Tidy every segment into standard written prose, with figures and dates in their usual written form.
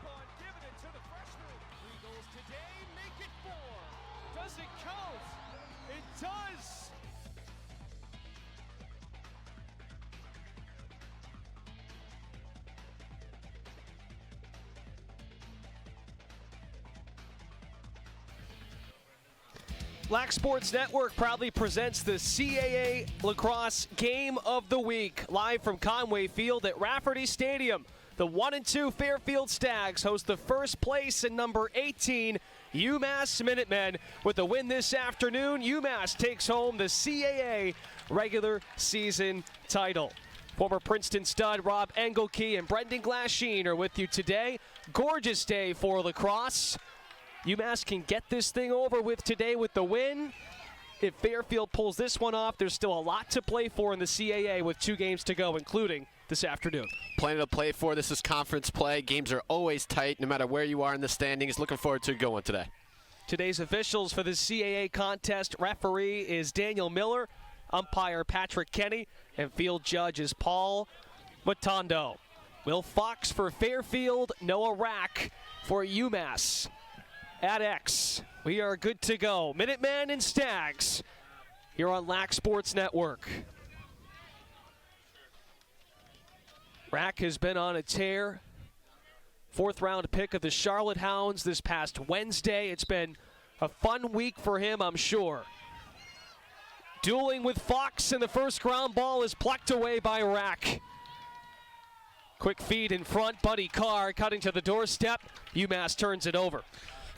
on, giving it to the freshman. 3 goals today, make it 4. Does it count? It does. Lac Sports Network proudly presents the CAA Lacrosse Game of the Week. Live from Conway Field at Rafferty Stadium, the 1-2 Fairfield Stags host the first place and number 18 UMass Minutemen. With a win this afternoon, UMass takes home the CAA regular season title. Former Princeton stud Rob Engelke and Brendan Glasheen are with you today. Gorgeous day for lacrosse. UMass can get this thing over with today with the win. If Fairfield pulls this one off, there's still a lot to play for in the CAA with 2 games to go, including this afternoon. Plenty to play for. This is conference play. Games are always tight, no matter where you are in the standings. Looking forward to a good one today. Today's officials for the CAA contest: referee is Daniel Miller, umpire Patrick Kenny, and field judge is Paul Matondo. Will Fox for Fairfield, Noah Rack for UMass. At X, we are good to go. Minutemen and Stags here on Lac Sports Network. Rack has been on a tear. 4th round pick of the Charlotte Hounds this past Wednesday. It's been a fun week for him, I'm sure. Dueling with Fox, and the first ground ball is plucked away by Rack. Quick feed in front, Buddy Carr cutting to the doorstep. UMass turns it over.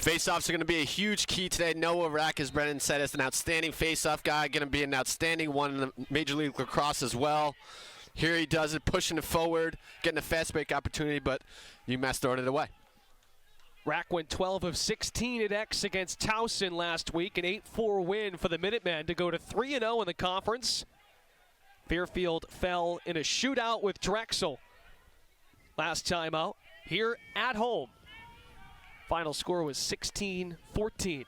Faceoffs are going to be a huge key today. Noah Rack, as Brennan said, is an outstanding faceoff guy. Going to be an outstanding one in the Major League Lacrosse as well. Here he does it, pushing it forward, getting a fast break opportunity, but UMass throwing it away. Rack went 12 of 16 at X against Towson last week, an 8-4 win for the Minutemen to go to 3-0 in the conference. Fairfield fell in a shootout with Drexel last time out. Here at home, final score was 16-14.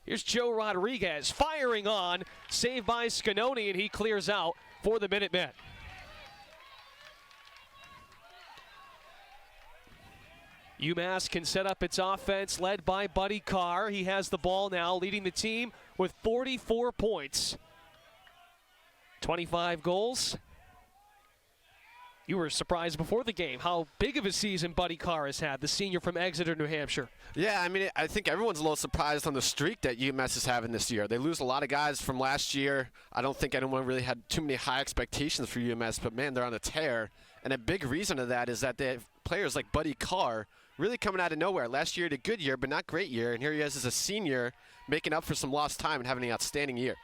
Here's Joe Rodriguez firing on, saved by Scanoni, and he clears out for the Minutemen. UMass can set up its offense, led by Buddy Carr. He has the ball now, leading the team with 44 points. 25 goals. You were surprised before the game how big of a season Buddy Carr has had, the senior from Exeter, New Hampshire. Yeah, I mean, I think everyone's a little surprised on the streak that UMass is having this year. They lose a lot of guys from last year. I don't think anyone really had too many high expectations for UMass, but man, they're on a tear. And a big reason of that is that they have players like Buddy Carr really coming out of nowhere. Last year he had a good year, but not great year. And here he is as a senior, making up for some lost time and having an outstanding year.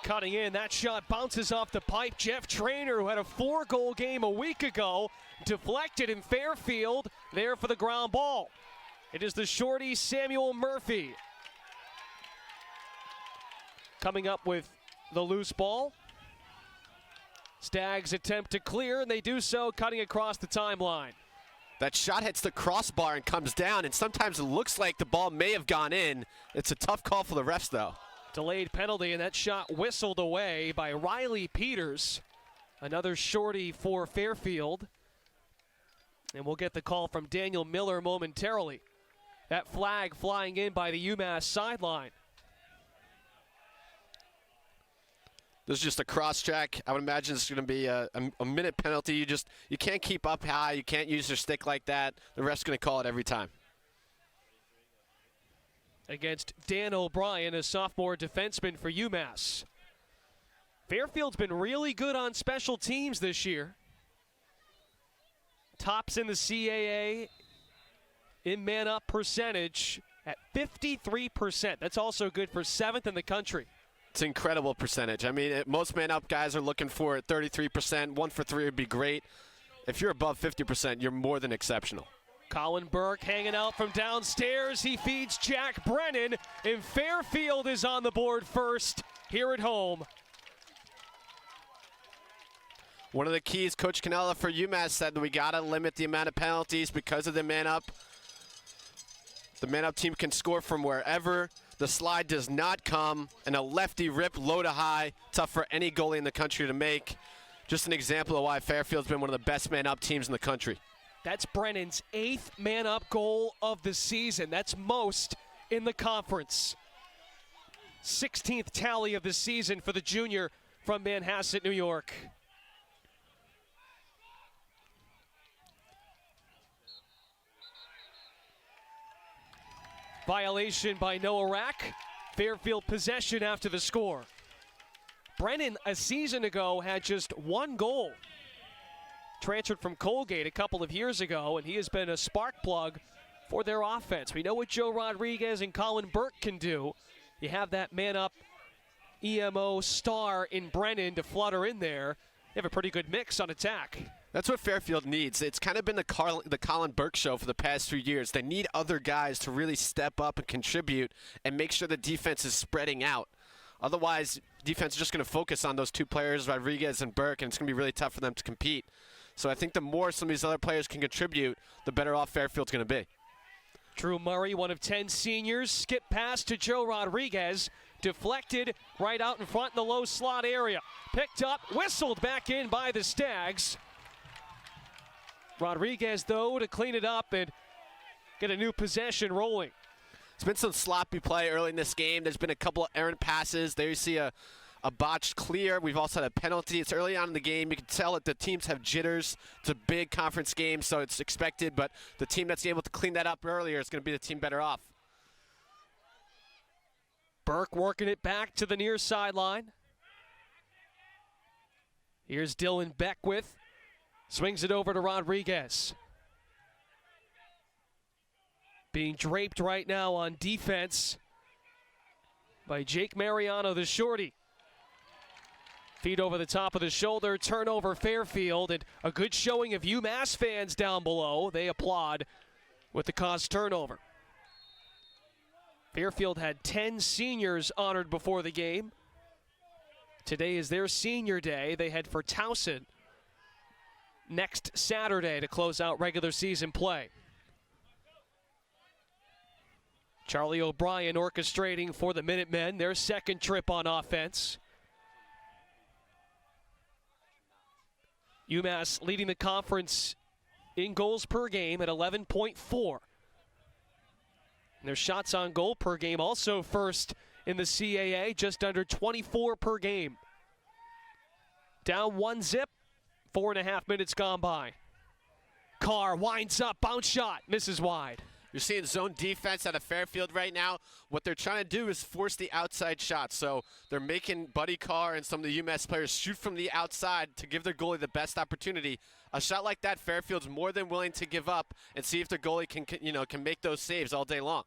Cutting in, that shot bounces off the pipe. Jeff Traynor, who had a 4-goal game a week ago, deflected in Fairfield, there for the ground ball. It is the shorty Samuel Murphy coming up with the loose ball. Stags attempt to clear, and they do so, cutting across the timeline. That shot hits the crossbar and comes down, and sometimes it looks like the ball may have gone in. It's a tough call for the refs, though. Delayed penalty, and that shot whistled away by Riley Peters. Another shorty for Fairfield. And we'll get the call from Daniel Miller momentarily. That flag flying in by the UMass sideline. This is just a cross check. I would imagine it's going to be a minute penalty. You can't keep up high. You can't use your stick like that. The ref's going to call it every time. Against Dan O'Brien, a sophomore defenseman for UMass. Fairfield's been really good on special teams this year. Tops in the CAA in man-up percentage at 53%. That's also good for 7th in the country. It's an incredible percentage. I mean, most man-up guys are looking for 33%. 1 for 3 would be great. If you're above 50%, you're more than exceptional. Colin Burke hanging out from downstairs. He feeds Jack Brennan, and Fairfield is on the board first here at home. One of the keys, Coach Canela for UMass said that we got to limit the amount of penalties because of the man-up. The man-up team can score from wherever. The slide does not come, and a lefty rip low to high. Tough for any goalie in the country to make. Just an example of why Fairfield's been one of the best man-up teams in the country. That's Brennan's 8th man-up goal of the season. That's most in the conference. 16th tally of the season for the junior from Manhasset, New York. Violation by Noah Rack. Fairfield possession after the score. Brennan, a season ago, had just 1 goal. Transferred from Colgate a couple of years ago, and he has been a spark plug for their offense. We know what Joe Rodriguez and Colin Burke can do. You have that man-up EMO star in Brennan to flutter in there. They have a pretty good mix on attack. That's what Fairfield needs. It's kind of been the Colin Burke show for the past few years. They need other guys to really step up and contribute and make sure the defense is spreading out. Otherwise, defense is just going to focus on those 2 players, Rodriguez and Burke, and it's going to be really tough for them to compete. So I think the more some of these other players can contribute, the better off Fairfield's going to be. Drew Murray, one of 10 seniors, skip pass to Joe Rodriguez. Deflected right out in front in the low slot area. Picked up, whistled back in by the Stags. Rodriguez, though, to clean it up and get a new possession rolling. It's been some sloppy play early in this game. There's been a couple of errant passes. There you see a botched clear. We've also had a penalty. It's early on in the game. You can tell that the teams have jitters. It's a big conference game, so it's expected, but the team that's able to clean that up earlier is going to be the team better off. Burke working it back to the near sideline. Here's Dylan Beckwith. Swings it over to Rodriguez. Being draped right now on defense by Jake Mariano, the shorty. Feet over the top of the shoulder, turnover Fairfield, and a good showing of UMass fans down below. They applaud with the caused turnover. Fairfield had 10 seniors honored before the game. Today is their senior day. They head for Towson next Saturday to close out regular season play. Charlie O'Brien orchestrating for the Minutemen, their second trip on offense. UMass leading the conference in goals per game at 11.4. And their shots on goal per game also first in the CAA, just under 24 per game. Down 1-0, 4.5 minutes gone by. Carr winds up, bounce shot, misses wide. You're seeing zone defense out of Fairfield right now. What they're trying to do is force the outside shot. So they're making Buddy Carr and some of the UMass players shoot from the outside to give their goalie the best opportunity. A shot like that, Fairfield's more than willing to give up and see if their goalie can make those saves all day long.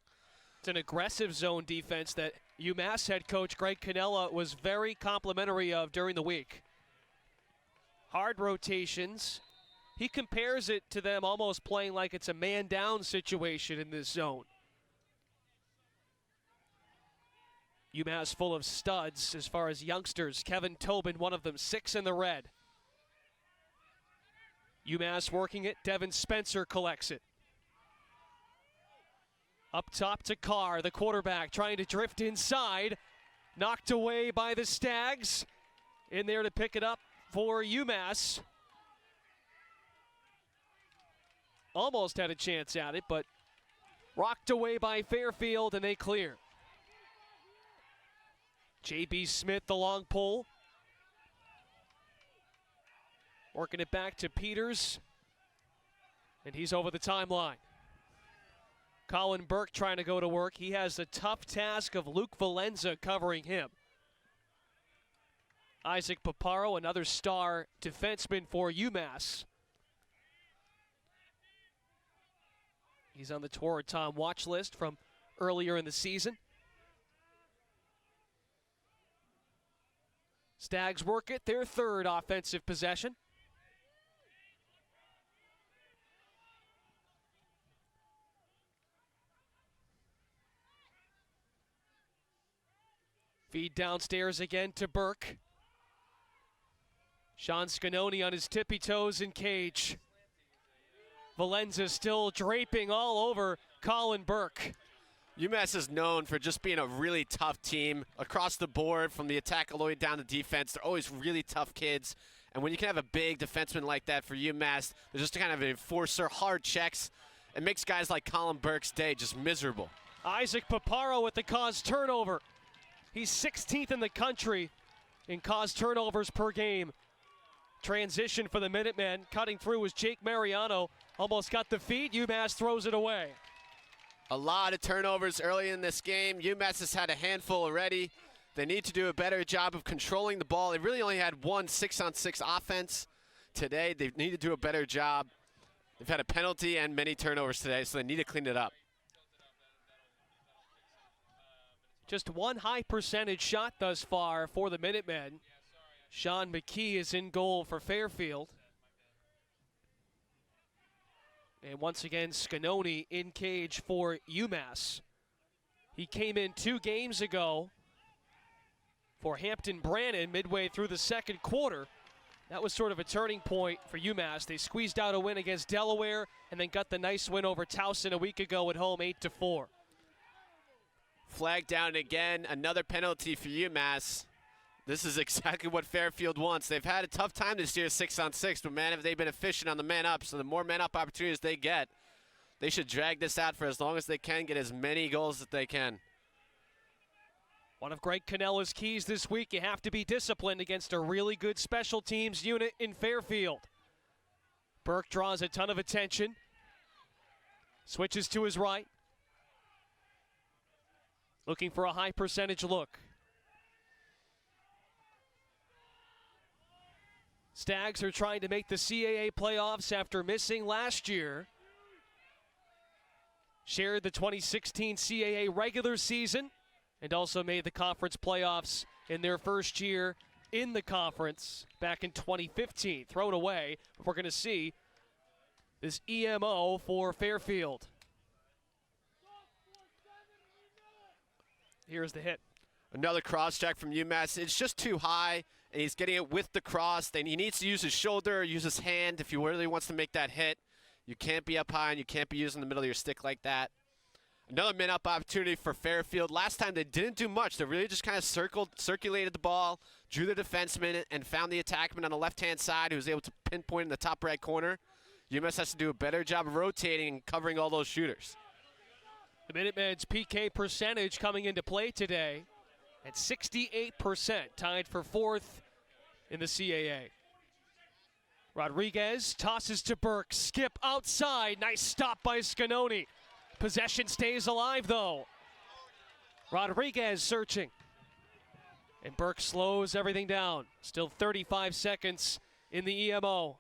It's an aggressive zone defense that UMass head coach Greg Canela was very complimentary of during the week. Hard rotations. He compares it to them almost playing like it's a man-down situation in this zone. UMass full of studs as far as youngsters. Kevin Tobin, one of them, 6 in the red. UMass working it. Devin Spencer collects it. Up top to Carr, the quarterback, trying to drift inside. Knocked away by the Stags. In there to pick it up for UMass. Almost had a chance at it, but rocked away by Fairfield, and they clear. J.B. Smith, the long pull. Working it back to Peters, and he's over the timeline. Colin Burke trying to go to work. He has the tough task of Luke Valenza covering him. Isaac Paparo, another star defenseman for UMass. He's on the Torah Tom watch list from earlier in the season. Stags work it, their third offensive possession. Feed downstairs again to Burke. Sean Scanoni on his tippy toes in cage. Valenza still draping all over Colin Burke. UMass is known for just being a really tough team across the board, from the attack all the way down to defense. They're always really tough kids. And when you can have a big defenseman like that for UMass, they're just kind of an enforcer, hard checks. It makes guys like Colin Burke's day just miserable. Isaac Paparo with the caused turnover. He's 16th in the country in caused turnovers per game. Transition for the Minutemen. Cutting through was Jake Mariano. Almost got the feed. UMass throws it away. A lot of turnovers early in this game. UMass has had a handful already. They need to do a better job of controlling the ball. They really only had one 6-on-6 offense today. They need to do a better job. They've had a penalty and many turnovers today, so they need to clean it up. Just one high percentage shot thus far for the Minutemen. Sean Mckee is in goal for Fairfield. And once again, Scanoni in cage for UMass. He came in 2 games ago for Hampton Brannon midway through the second quarter. That was sort of a turning point for UMass. They squeezed out a win against Delaware and then got the nice win over Towson a week ago at home, 8-4. Flag down again, another penalty for UMass. This is exactly what Fairfield wants. They've had a tough time this year, 6-on-6, but man, have they been efficient on the man-up. So the more man-up opportunities they get, they should drag this out for as long as they can, get as many goals as they can. One of Greg Canela's keys this week, you have to be disciplined against a really good special teams unit in Fairfield. Burke draws a ton of attention. Switches to his right. Looking for a high percentage look. Stags are trying to make the CAA playoffs after missing last year. Shared the 2016 CAA regular season and also made the conference playoffs in their first year in the conference back in 2015. Thrown away. We're going to see this EMO for Fairfield. Here's the hit. Another cross check from UMass. It's just too high, and he's getting it with the cross. Then he needs to use his shoulder or use his hand if he really wants to make that hit. You can't be up high, and you can't be using the middle of your stick like that. Another min-up opportunity for Fairfield. Last time they didn't do much. They really just kind of circulated the ball, drew the defenseman, and found the attackman on the left-hand side who was able to pinpoint in the top right corner. UMass has to do a better job of rotating and covering all those shooters. The Minutemen's PK percentage coming into play today at 68%, tied for 4th in the CAA. Rodriguez tosses to Burke, skip outside, nice stop by Scanoni. Possession stays alive though. Rodriguez searching. And Burke slows everything down. Still 35 seconds in the EMO.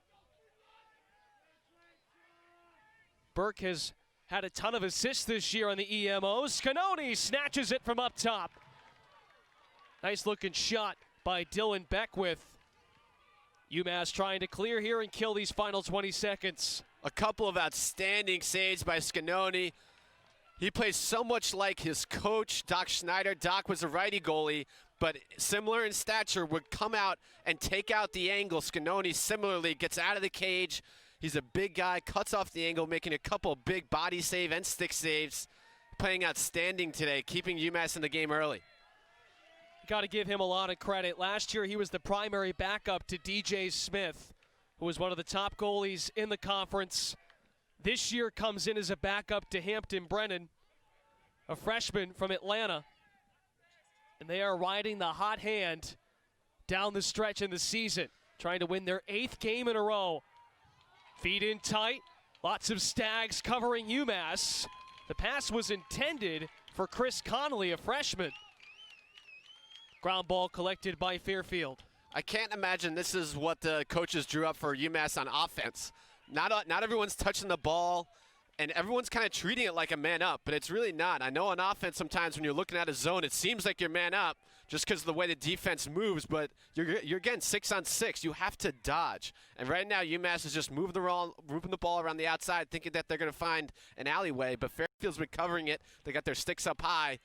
Burke has had a ton of assists this year on the EMO. Scanoni snatches it from up top. Nice looking shot by Dylan Beckwith. UMass trying to clear here and kill these final 20 seconds. A couple of outstanding saves by Scanoni. He plays so much like his coach, Doc Schneider. Doc was a righty goalie, but similar in stature, would come out and take out the angle. Scanoni similarly gets out of the cage. He's a big guy, cuts off the angle, making a couple big body save and stick saves. Playing outstanding today, keeping UMass in the game early. Got to give him a lot of credit. Last year, he was the primary backup to DJ Smith, who was one of the top goalies in the conference. This year comes in as a backup to Hampton Brennan, a freshman from Atlanta. And they are riding the hot hand down the stretch in the season, trying to win their 8th game in a row. Feed in tight, lots of Stags covering UMass. The pass was intended for Chris Connolly, a freshman. Ground ball collected by Fairfield. I can't imagine this is what the coaches drew up for UMass on offense. Not everyone's touching the ball, and everyone's kind of treating it like a man up, but it's really not. I know on offense sometimes when you're looking at a zone, it seems like you're man up just because of the way the defense moves, but you're again 6-on-6. You have to dodge. And right now, UMass is just moving the ball around the outside, thinking that they're going to find an alleyway, but Fairfield's been covering it. They got their sticks up high.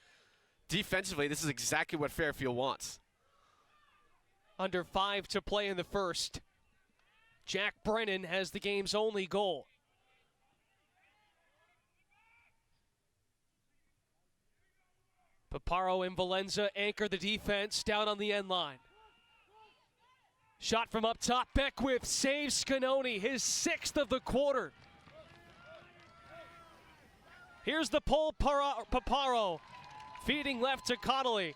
Defensively, this is exactly what Fairfield wants. Under 5 to play in the first. Jack Brennan has the game's only goal. Paparo and Valenza anchor the defense down on the end line. Shot from up top, Beckwith saves Scanoni, his 6th of the quarter. Here's the pull, Paparo, feeding left to Connolly.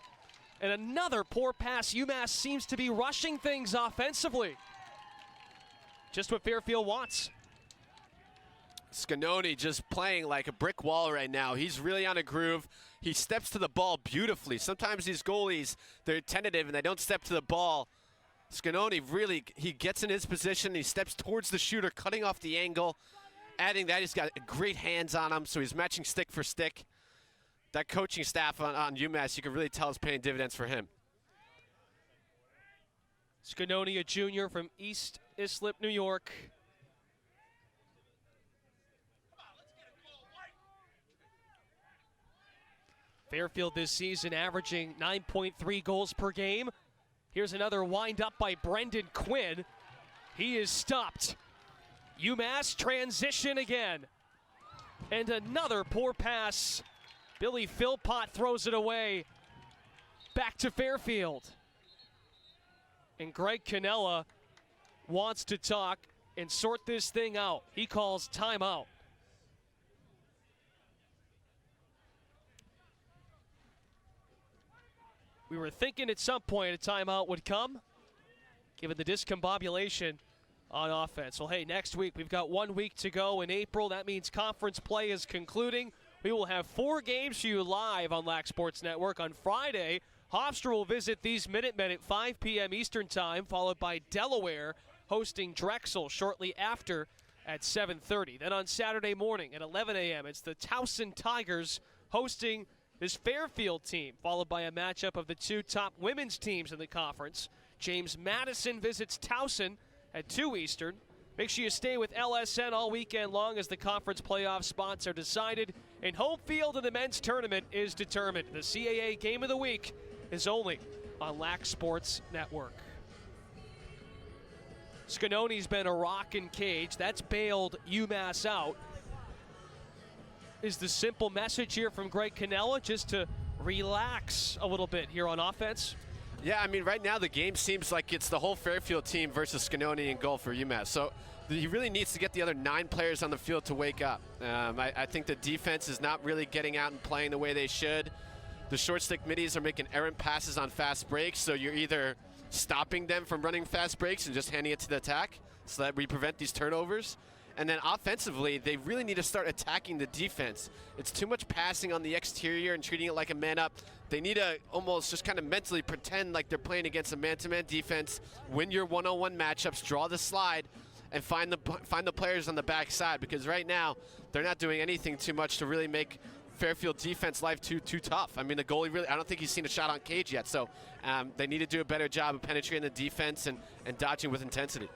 And another poor pass. UMass seems to be rushing things offensively. Just what Fairfield wants. Scanoni just playing like a brick wall right now. He's really on a groove. He steps to the ball beautifully. Sometimes these goalies, they're tentative and they don't step to the ball. Scanoni really, he gets in his position. He steps towards the shooter, cutting off the angle. Adding that, he's got great hands on him, so he's matching stick for stick. That coaching staff on UMass, you can really tell is paying dividends for him. Scanoni, a junior from East Islip, New York. Fairfield this season averaging 9.3 goals per game. Here's another wind up by Brendan Quinn. He is stopped. UMass transition again. And another poor pass. Billy Philpott throws it away. Back to Fairfield. And Greg Canela wants to talk and sort this thing out. He calls timeout. We were thinking at some point a timeout would come, given the discombobulation on offense. Well, hey, next week we've got 1 week to go in April. That means conference play is concluding. We will have 4 games for you live on Lac Sports Network. On Friday, Hofstra will visit these Minutemen at 5 p.m. Eastern Time, followed by Delaware hosting Drexel shortly after at 7:30. Then on Saturday morning at 11 a.m., it's the Towson Tigers hosting this Fairfield team, followed by a matchup of the 2 top women's teams in the conference. James Madison visits Towson at 2 Eastern. Make sure you stay with LSN all weekend long as the conference playoff spots are decided and home field in the men's tournament is determined. The CAA Game of the Week is only on Lac Sports Network. Scanoni's been a rock and cage. That's bailed UMass out. Is the simple message here from Greg Canela just to relax a little bit here on offense? Yeah, I mean, right now the game seems like it's the whole Fairfield team versus Scanoni and goal for UMass. So he really needs to get the other 9 players on the field to wake up. I think the defense is not really getting out and playing the way they should. The short stick middies are making errant passes on fast breaks, so you're either stopping them from running fast breaks and just handing it to the attack so that we prevent these turnovers. And then offensively, they really need to start attacking the defense. It's too much passing on the exterior and treating it like a man-up. They need to almost just kind of mentally pretend like they're playing against a man-to-man defense, win your one-on-one matchups, draw the slide, and find the players on the backside. Because right now, they're not doing anything too much to really make Fairfield defense life too tough. I mean, the goalie really, I don't think he's seen a shot on cage yet. So they need to do a better job of penetrating the defense and dodging with intensity.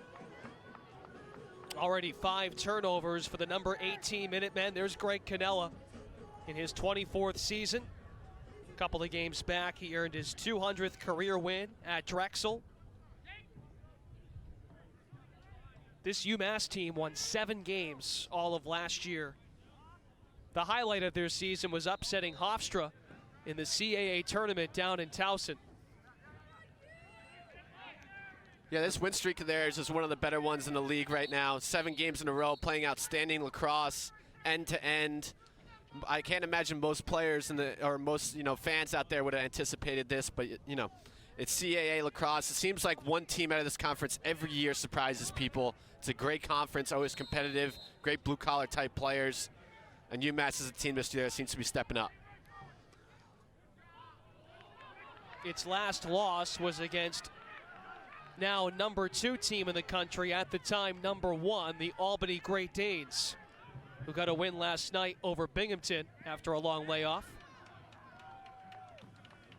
Already 5 turnovers for the number 18 Minutemen. There's Greg Canela in his 24th season. A couple of games back, he earned his 200th career win at Drexel. This UMass team won 7 games all of last year. The highlight of their season was upsetting Hofstra in the CAA tournament down in Towson. Yeah, this win streak of theirs is one of the better ones in the league right now. 7 games in a row, playing outstanding lacrosse, end to end. I can't imagine most players or most fans out there would have anticipated this, but it's CAA lacrosse. It seems like one team out of this conference every year surprises people. It's a great conference, always competitive, great blue collar type players, and UMass is a team this year that seems to be stepping up. Its last loss was against now number 2 team in the country, at the time number 1, the Albany Great Danes, who got a win last night over Binghamton after a long layoff.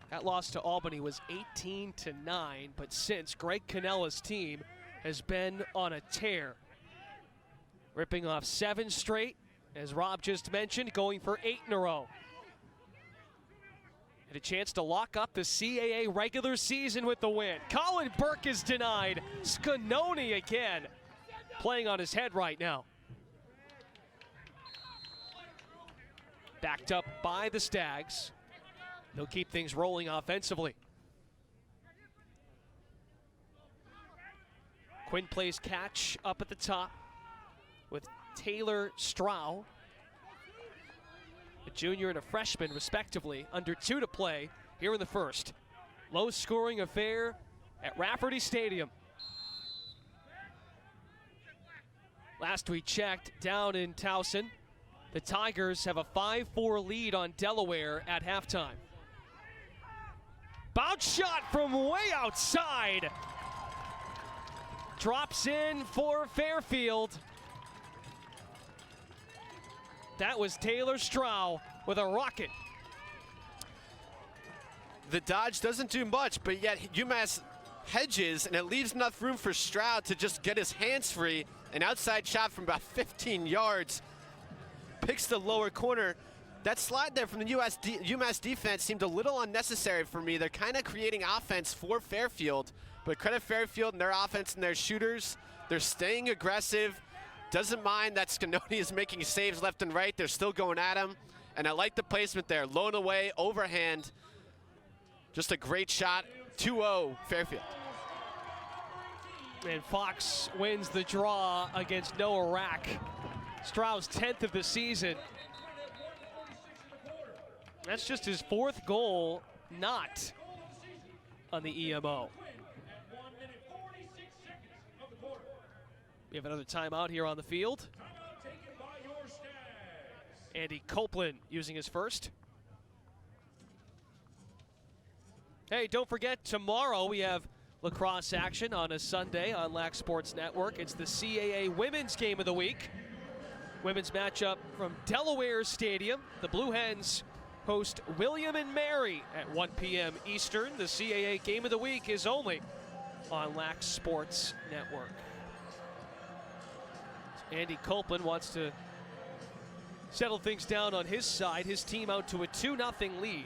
That loss to Albany was 18-9, but since, Greg Canela's team has been on a tear, ripping off 7 straight, as Rob just mentioned, going for 8 in a row. And a chance to lock up the CAA regular season with the win. Colin Burke is denied. Scanoni again, playing on his head right now. Backed up by the Stags. They'll keep things rolling offensively. Quinn plays catch up at the top with Taylor Strow, a junior and a freshman respectively, under 2 to play here in the first. Low scoring affair at Rafferty Stadium. Last we checked, down in Towson, the Tigers have a 5-4 lead on Delaware at halftime. Bounce shot from way outside. Drops in for Fairfield. That was Taylor Strow with a rocket. The dodge doesn't do much, but yet UMass hedges, and it leaves enough room for Stroud to just get his hands free. An outside shot from about 15 yards. Picks the lower corner. That slide there from the UMass defense seemed a little unnecessary for me. They're kind of creating offense for Fairfield, but credit Fairfield and their offense and their shooters. They're staying aggressive. Doesn't mind that Scanoni is making saves left and right. They're still going at him. And I like the placement there. Low and away, overhand. Just a great shot. 2-0 Fairfield. And Fox wins the draw against Noah Rack. Strau's 10th of the season. That's just his 4th goal not on the EMO. We have another timeout here on the field. Andy Copeland using his first. Hey, don't forget, tomorrow we have lacrosse action on a Sunday on Lac Sports Network. It's the CAA Women's Game of the Week. Women's matchup from Delaware Stadium. The Blue Hens host William and Mary at 1 p.m. Eastern. The CAA Game of the Week is only on Lac Sports Network. Andy Copeland wants to settle things down on his side. His team out to a 2-0 lead.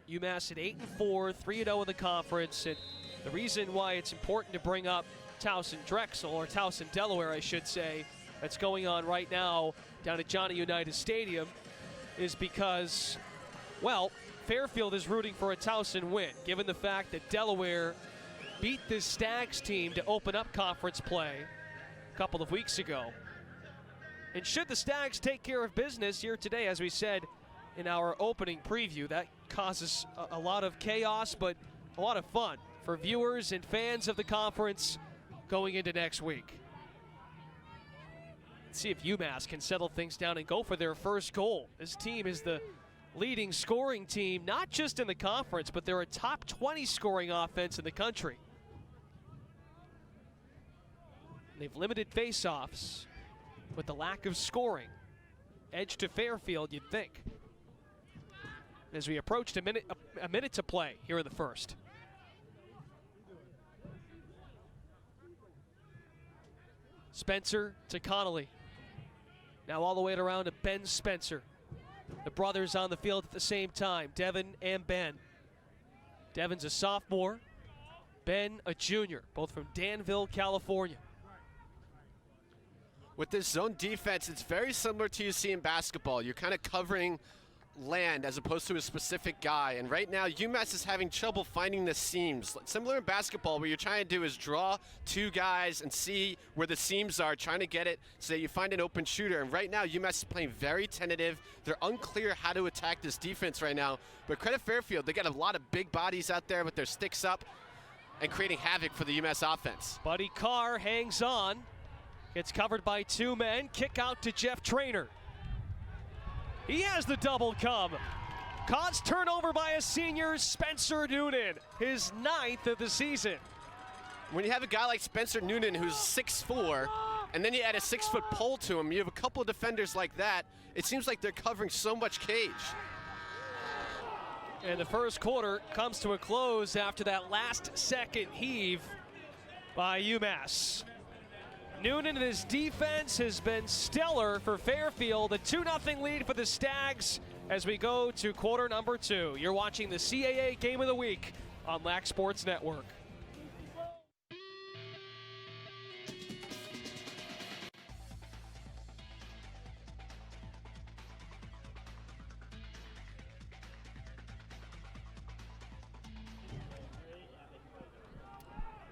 UMass at 8-4, 3-0 in the conference, and the reason why it's important to bring up Towson Drexel, or Towson Delaware, I should say, that's going on right now down at Johnny Unitas Stadium, is because, well, Fairfield is rooting for a Towson win, given the fact that Delaware beat this Stags team to open up conference play a couple of weeks ago. And should the Stags take care of business here today, as we said in our opening preview, that causes a lot of chaos, but a lot of fun for viewers and fans of the conference going into next week. Let's see if UMass can settle things down and go for their first goal. This team is the leading scoring team, not just in the conference, but they're a top 20 scoring offense in the country. They've limited face-offs with the lack of scoring. Edge to Fairfield, you'd think. As we approached a minute to play here in the first. Spencer to Connolly. Now all the way around to Ben Spencer. The brothers on the field at the same time, Devin and Ben. Devin's a sophomore, Ben a junior, both from Danville, California. With this zone defense, it's very similar to you see in basketball. You're kind of covering land as opposed to a specific guy. And right now, UMass is having trouble finding the seams. Similar in basketball, what you're trying to do is draw 2 guys and see where the seams are, trying to get it so that you find an open shooter. And right now, UMass is playing very tentative. They're unclear how to attack this defense right now. But credit Fairfield, they got a lot of big bodies out there with their sticks up and creating havoc for the UMass offense. Buddy Carr hangs on. Gets covered by 2 men. Kick out to Jeff Traynor. He has the double come. Caused turnover by a senior, Spencer Noonan, his 9th of the season. When you have a guy like Spencer Noonan who's 6'4", and then you add a 6-foot pole to him, you have a couple of defenders like that, it seems like they're covering so much cage. And the first quarter comes to a close after that last-second heave by UMass. Noonan and his defense has been stellar for Fairfield. A 2-0 lead for the Stags as we go to quarter number 2. You're watching the CAA Game of the Week on Lac Sports Network.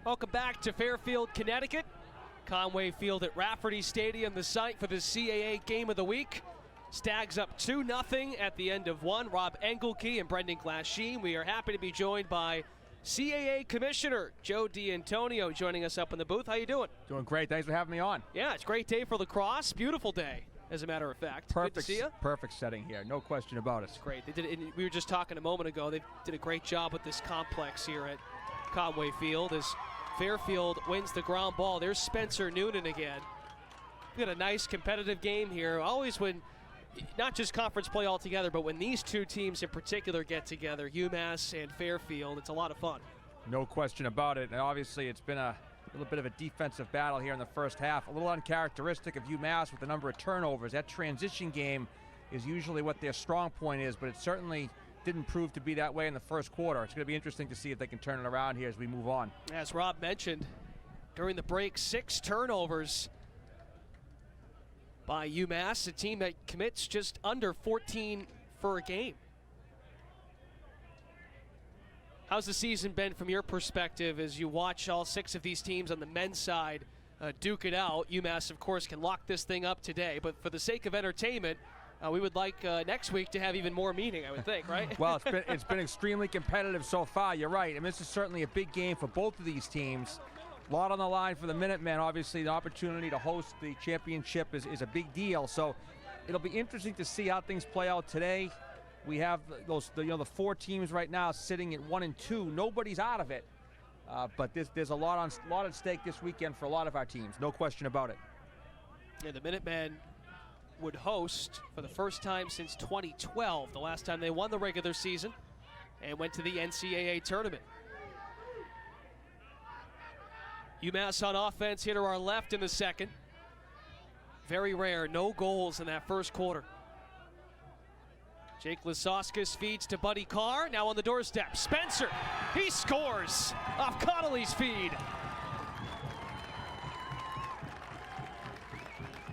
Welcome back to Fairfield, Connecticut. Conway Field at Rafferty Stadium, the site for the CAA Game of the Week. Stags up 2-0 at the end of one. Rob Engelke and Brendan Glasheen. We are happy to be joined by CAA Commissioner Joe D'Antonio joining us up in the booth. How you doing? Doing great. Thanks for having me on. Yeah, it's a great day for lacrosse. Beautiful day, as a matter of fact. Perfect, Good to see you. perfect setting here. No question about it. It's great. They did it. We were just talking a moment ago. They did a great job with this complex here at Conway Field as Fairfield wins the ground ball. There's Spencer Noonan again. We got a nice competitive game here. Always when, not just conference play altogether, but when these two teams in particular get together, UMass and Fairfield, it's a lot of fun. No question about it. And obviously it's been a little bit of a defensive battle here in the first half. A little uncharacteristic of UMass with the number of turnovers. That transition game is usually what their strong point is, but it certainly didn't prove to be that way in the first quarter. It's going to be interesting to see if they can turn it around here as we move on. As Rob mentioned, during the break, 6 turnovers by UMass, a team that commits just under 14 for a game. How's the season been from your perspective as you watch all 6 of these teams on the men's side duke it out? UMass, of course, can lock this thing up today, but for the sake of entertainment, we would like next week to have even more meaning, I would think, right? Well, it's been extremely competitive so far. You're right. I mean, this is certainly a big game for both of these teams. A lot on the line for the Minutemen. Obviously, the opportunity to host the championship is a big deal. So it'll be interesting to see how things play out today. We have the 4 teams right now sitting at 1 and 2. Nobody's out of it, but there's a lot at stake this weekend for a lot of our teams. No question about it. Yeah, the Minutemen would host for the first time since 2012, the last time they won the regular season and went to the NCAA tournament. UMass on offense here to our left in the second. Very rare, no goals in that first quarter. Jake Lisoskas feeds to Buddy Carr, now on the doorstep. Spencer, he scores off Connolly's feed.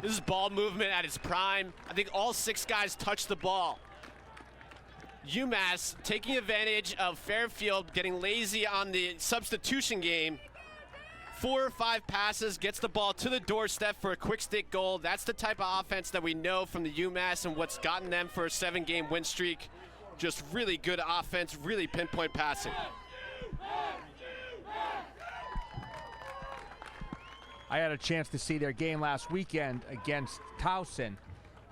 This is ball movement at its prime. I think all 6 guys touched the ball. UMass taking advantage of Fairfield getting lazy on the substitution game. 4 or 5 passes, gets the ball to the doorstep for a quick stick goal. That's the type of offense that we know from the UMass and what's gotten them for a 7-game win streak. Just really good offense, really pinpoint passing. I had a chance to see their game last weekend against Towson,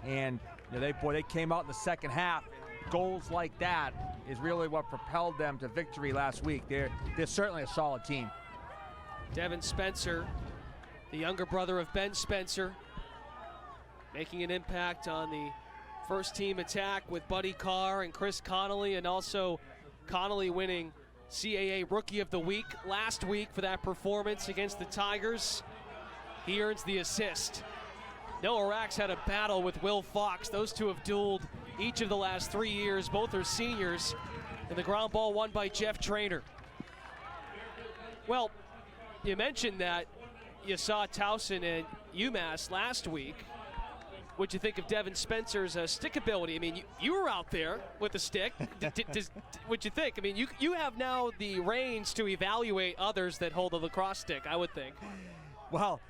and they came out in the second half. Goals like that is really what propelled them to victory last week. They're certainly a solid team. Devin Spencer, the younger brother of Ben Spencer, making an impact on the first team attack with Buddy Carr and Chris Connolly, and also Connolly winning CAA Rookie of the Week last week for that performance against the Tigers. He earns the assist. Noah Rax had a battle with Will Fox. Those two have dueled each of the last 3 years. Both are seniors. And the ground ball won by Jeff Traynor. Well, you mentioned that you saw Towson and UMass last week. What'd you think of Devin Spencer's stick ability? I mean, you were out there with the stick. What'd you think? I mean, you have now the reins to evaluate others that hold a lacrosse stick, I would think. Well,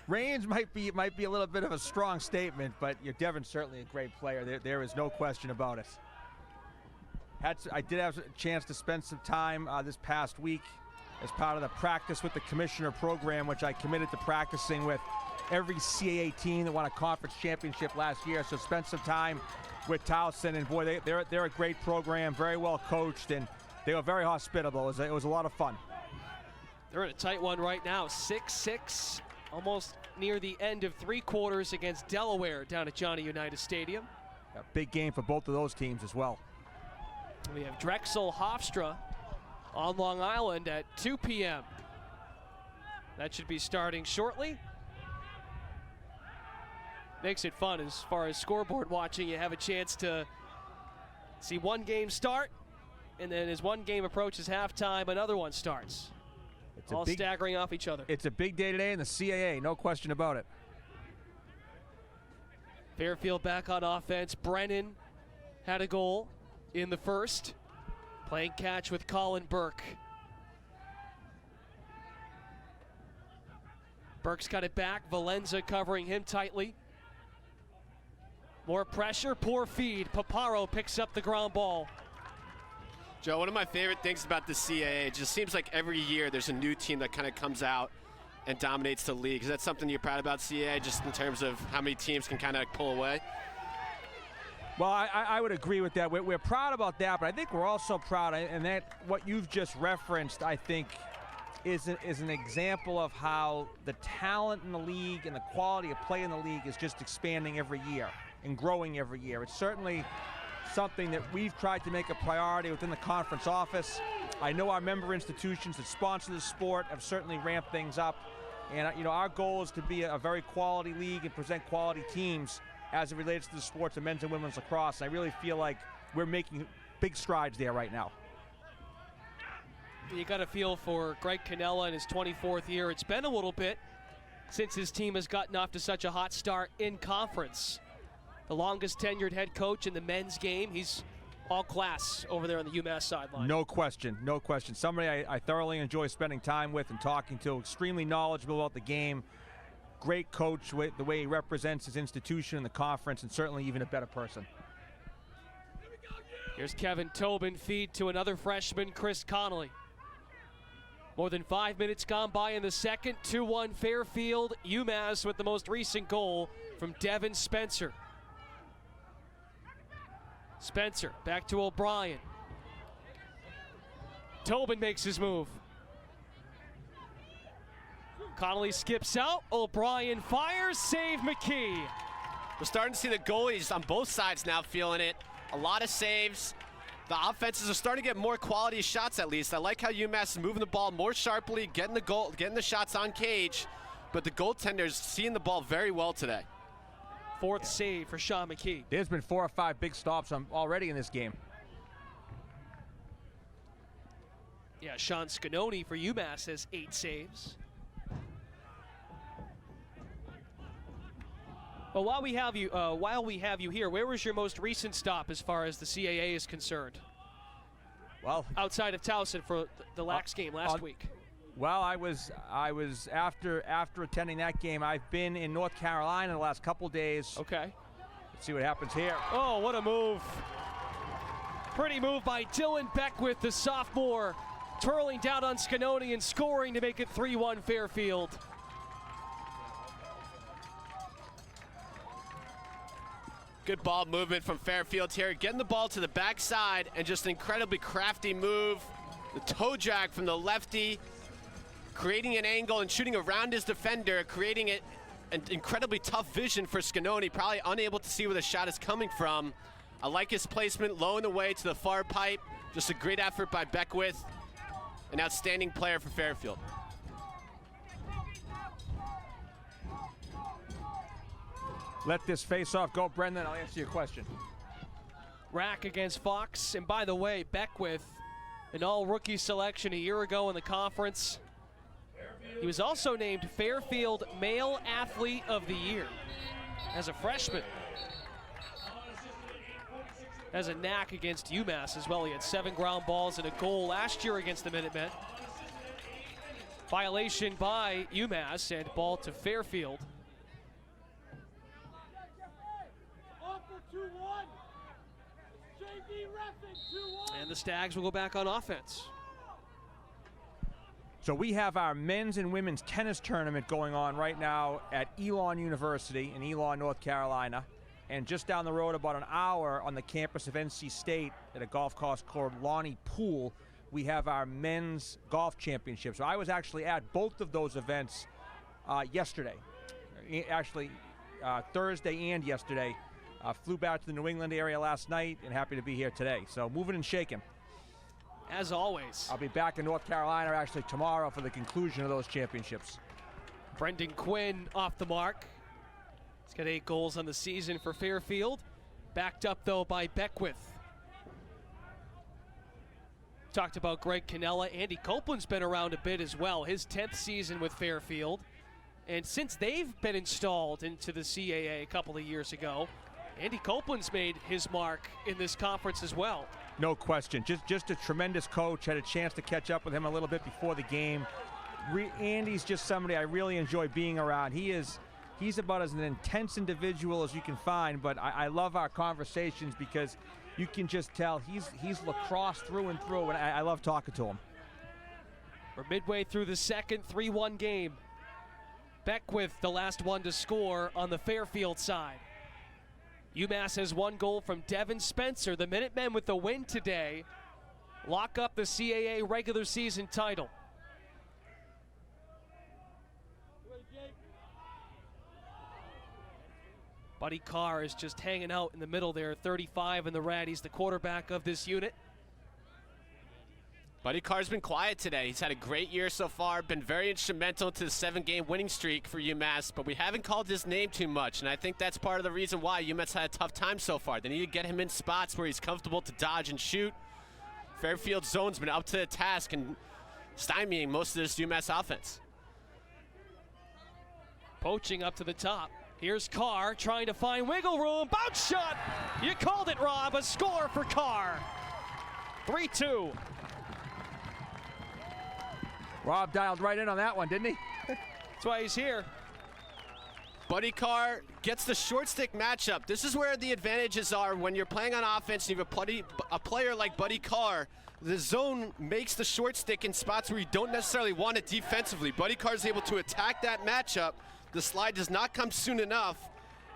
reins might be a little bit of a strong statement, but Devin's certainly a great player. There is no question about it. I did have a chance to spend some time this past week as part of the practice with the commissioner program, which I committed to practicing with every CAA team that won a conference championship last year. So spent some time with Towson, and boy, they're a great program, very well coached, and they were very hospitable. It was a lot of fun. They're in a tight one right now, 6-6, almost near the end of 3 quarters against Delaware down at Johnny Unitas Stadium. A big game for both of those teams as well. We have Drexel Hofstra on Long Island at 2 p.m. That should be starting shortly. Makes it fun as far as scoreboard watching. You have a chance to see one game start, and then as one game approaches halftime, another one starts. All staggering off each other. It's a big day today in the CAA, no question about it. Fairfield back on offense. Brennan had a goal in the first. Playing catch with Colin Burke. Burke's got it back. Valenza covering him tightly. More pressure, poor feed. Paparo picks up the ground ball. Joe, one of my favorite things about the CAA, it just seems like every year there's a new team that kind of comes out and dominates the league. Is that something you're proud about, CAA, just in terms of how many teams can kind of pull away? Well, I would agree with that. We're proud about that, but I think we're also proud, and that what you've just referenced, I think, is an example of how the talent in the league and the quality of play in the league is just expanding every year and growing every year. It's certainly something that we've tried to make a priority within the conference office. I know our member institutions that sponsor the sport have certainly ramped things up. And you know, our goal is to be a very quality league and present quality teams as it relates to the sports of men's and women's lacrosse. And I really feel like we're making big strides there right now. You got a feel for Greg Canela in his 24th year. It's been a little bit since his team has gotten off to such a hot start in conference. The longest tenured head coach in the men's game. He's all class over there on the UMass sideline. No question, no question. Somebody I thoroughly enjoy spending time with and talking to. Extremely knowledgeable about the game. Great coach, the way he represents his institution in the conference, and certainly even a better person. Here's Kevin Tobin, feed to another freshman, Chris Connolly. More than 5 minutes gone by in the second. 2-1 Fairfield. UMass with the most recent goal from Devin Spencer. Spencer back to O'Brien. Tobin makes his move. Connolly skips out. O'Brien fires. Save Mckee. We're starting to see the goalies on both sides now feeling it. A lot of saves. The offenses are starting to get more quality shots at least. I like how UMass is moving the ball more sharply, getting the shots on cage, but the goaltender's seeing the ball very well today. Fourth save for Sean Mckee. There's been 4 or 5 big stops already in this game. Yeah, Sean Scanoni for UMass has 8 saves. Well, while we have you here, where was your most recent stop as far as the CAA is concerned? Well, outside of Towson for the Lax game last week. Well, I was after attending that game. I've been in North Carolina the last couple days. Okay. Let's see what happens here. Oh, what a move. Pretty move by Dylan Beckwith, the sophomore, twirling down on Scanoni and scoring to make it 3-1 Fairfield. Good ball movement from Fairfield here, getting the ball to the backside, and just an incredibly crafty move. The toe drag from the lefty, creating an angle and shooting around his defender, creating an incredibly tough vision for Scanoni, probably unable to see where the shot is coming from. I like his placement, low and away to the far pipe. Just a great effort by Beckwith, an outstanding player for Fairfield. Let this face-off go, Brendan. I'll answer your question. Rack against Fox. And by the way, Beckwith, an all-rookie selection a year ago in the conference. He was also named Fairfield Male Athlete of the Year as a freshman. Has a knack against UMass as well. He had 7 ground balls and a goal last year against the Minutemen. Violation by UMass and ball to Fairfield. And the Stags will go back on offense. So we have our men's and women's tennis tournament going on right now at Elon University in Elon, North Carolina. And just down the road about an hour on the campus of NC State at a golf course called Lonnie Pool, we have our men's golf championship. So I was actually at both of those events yesterday. Actually, Thursday and yesterday. Flew back to the New England area last night and happy to be here today. So moving and shaking. As always. I'll be back in North Carolina actually tomorrow for the conclusion of those championships. Brendan Quinn off the mark. He's got 8 goals on the season for Fairfield. Backed up though by Beckwith. Talked about Greg Canela. Andy Copeland's been around a bit as well. His 10th season with Fairfield. And since they've been installed into the CAA a couple of years ago, Andy Copeland's made his mark in this conference as well. No question. Just a tremendous coach. Had a chance to catch up with him a little bit before the game. Andy's just somebody I really enjoy being around. He's about as an intense individual as you can find, but I love our conversations because you can just tell he's lacrosse through and through, and I love talking to him. We're midway through the second 3-1 game. Beckwith, the last one to score on the Fairfield side. UMass has one goal from Devin Spencer. The Minutemen with the win today lock up the CAA regular season title. Buddy Carr is just hanging out in the middle there, 35 in the red. He's the quarterback of this unit. Buddy Carr's been quiet today. He's had a great year so far, been very instrumental to the 7-game winning streak for UMass, but we haven't called his name too much, and I think that's part of the reason why UMass had a tough time so far. They need to get him in spots where he's comfortable to dodge and shoot. Fairfield's zone's been up to the task and stymieing most of this UMass offense. Poaching up to the top. Here's Carr trying to find wiggle room. Bounce shot! You called it, Rob. A score for Carr. 3-2. Rob dialed right in on that one, didn't he? That's why he's here. Buddy Carr gets the short stick matchup. This is where the advantages are when you're playing on offense and you have a player like Buddy Carr. The zone makes the short stick in spots where you don't necessarily want it defensively. Buddy Carr is able to attack that matchup. The slide does not come soon enough.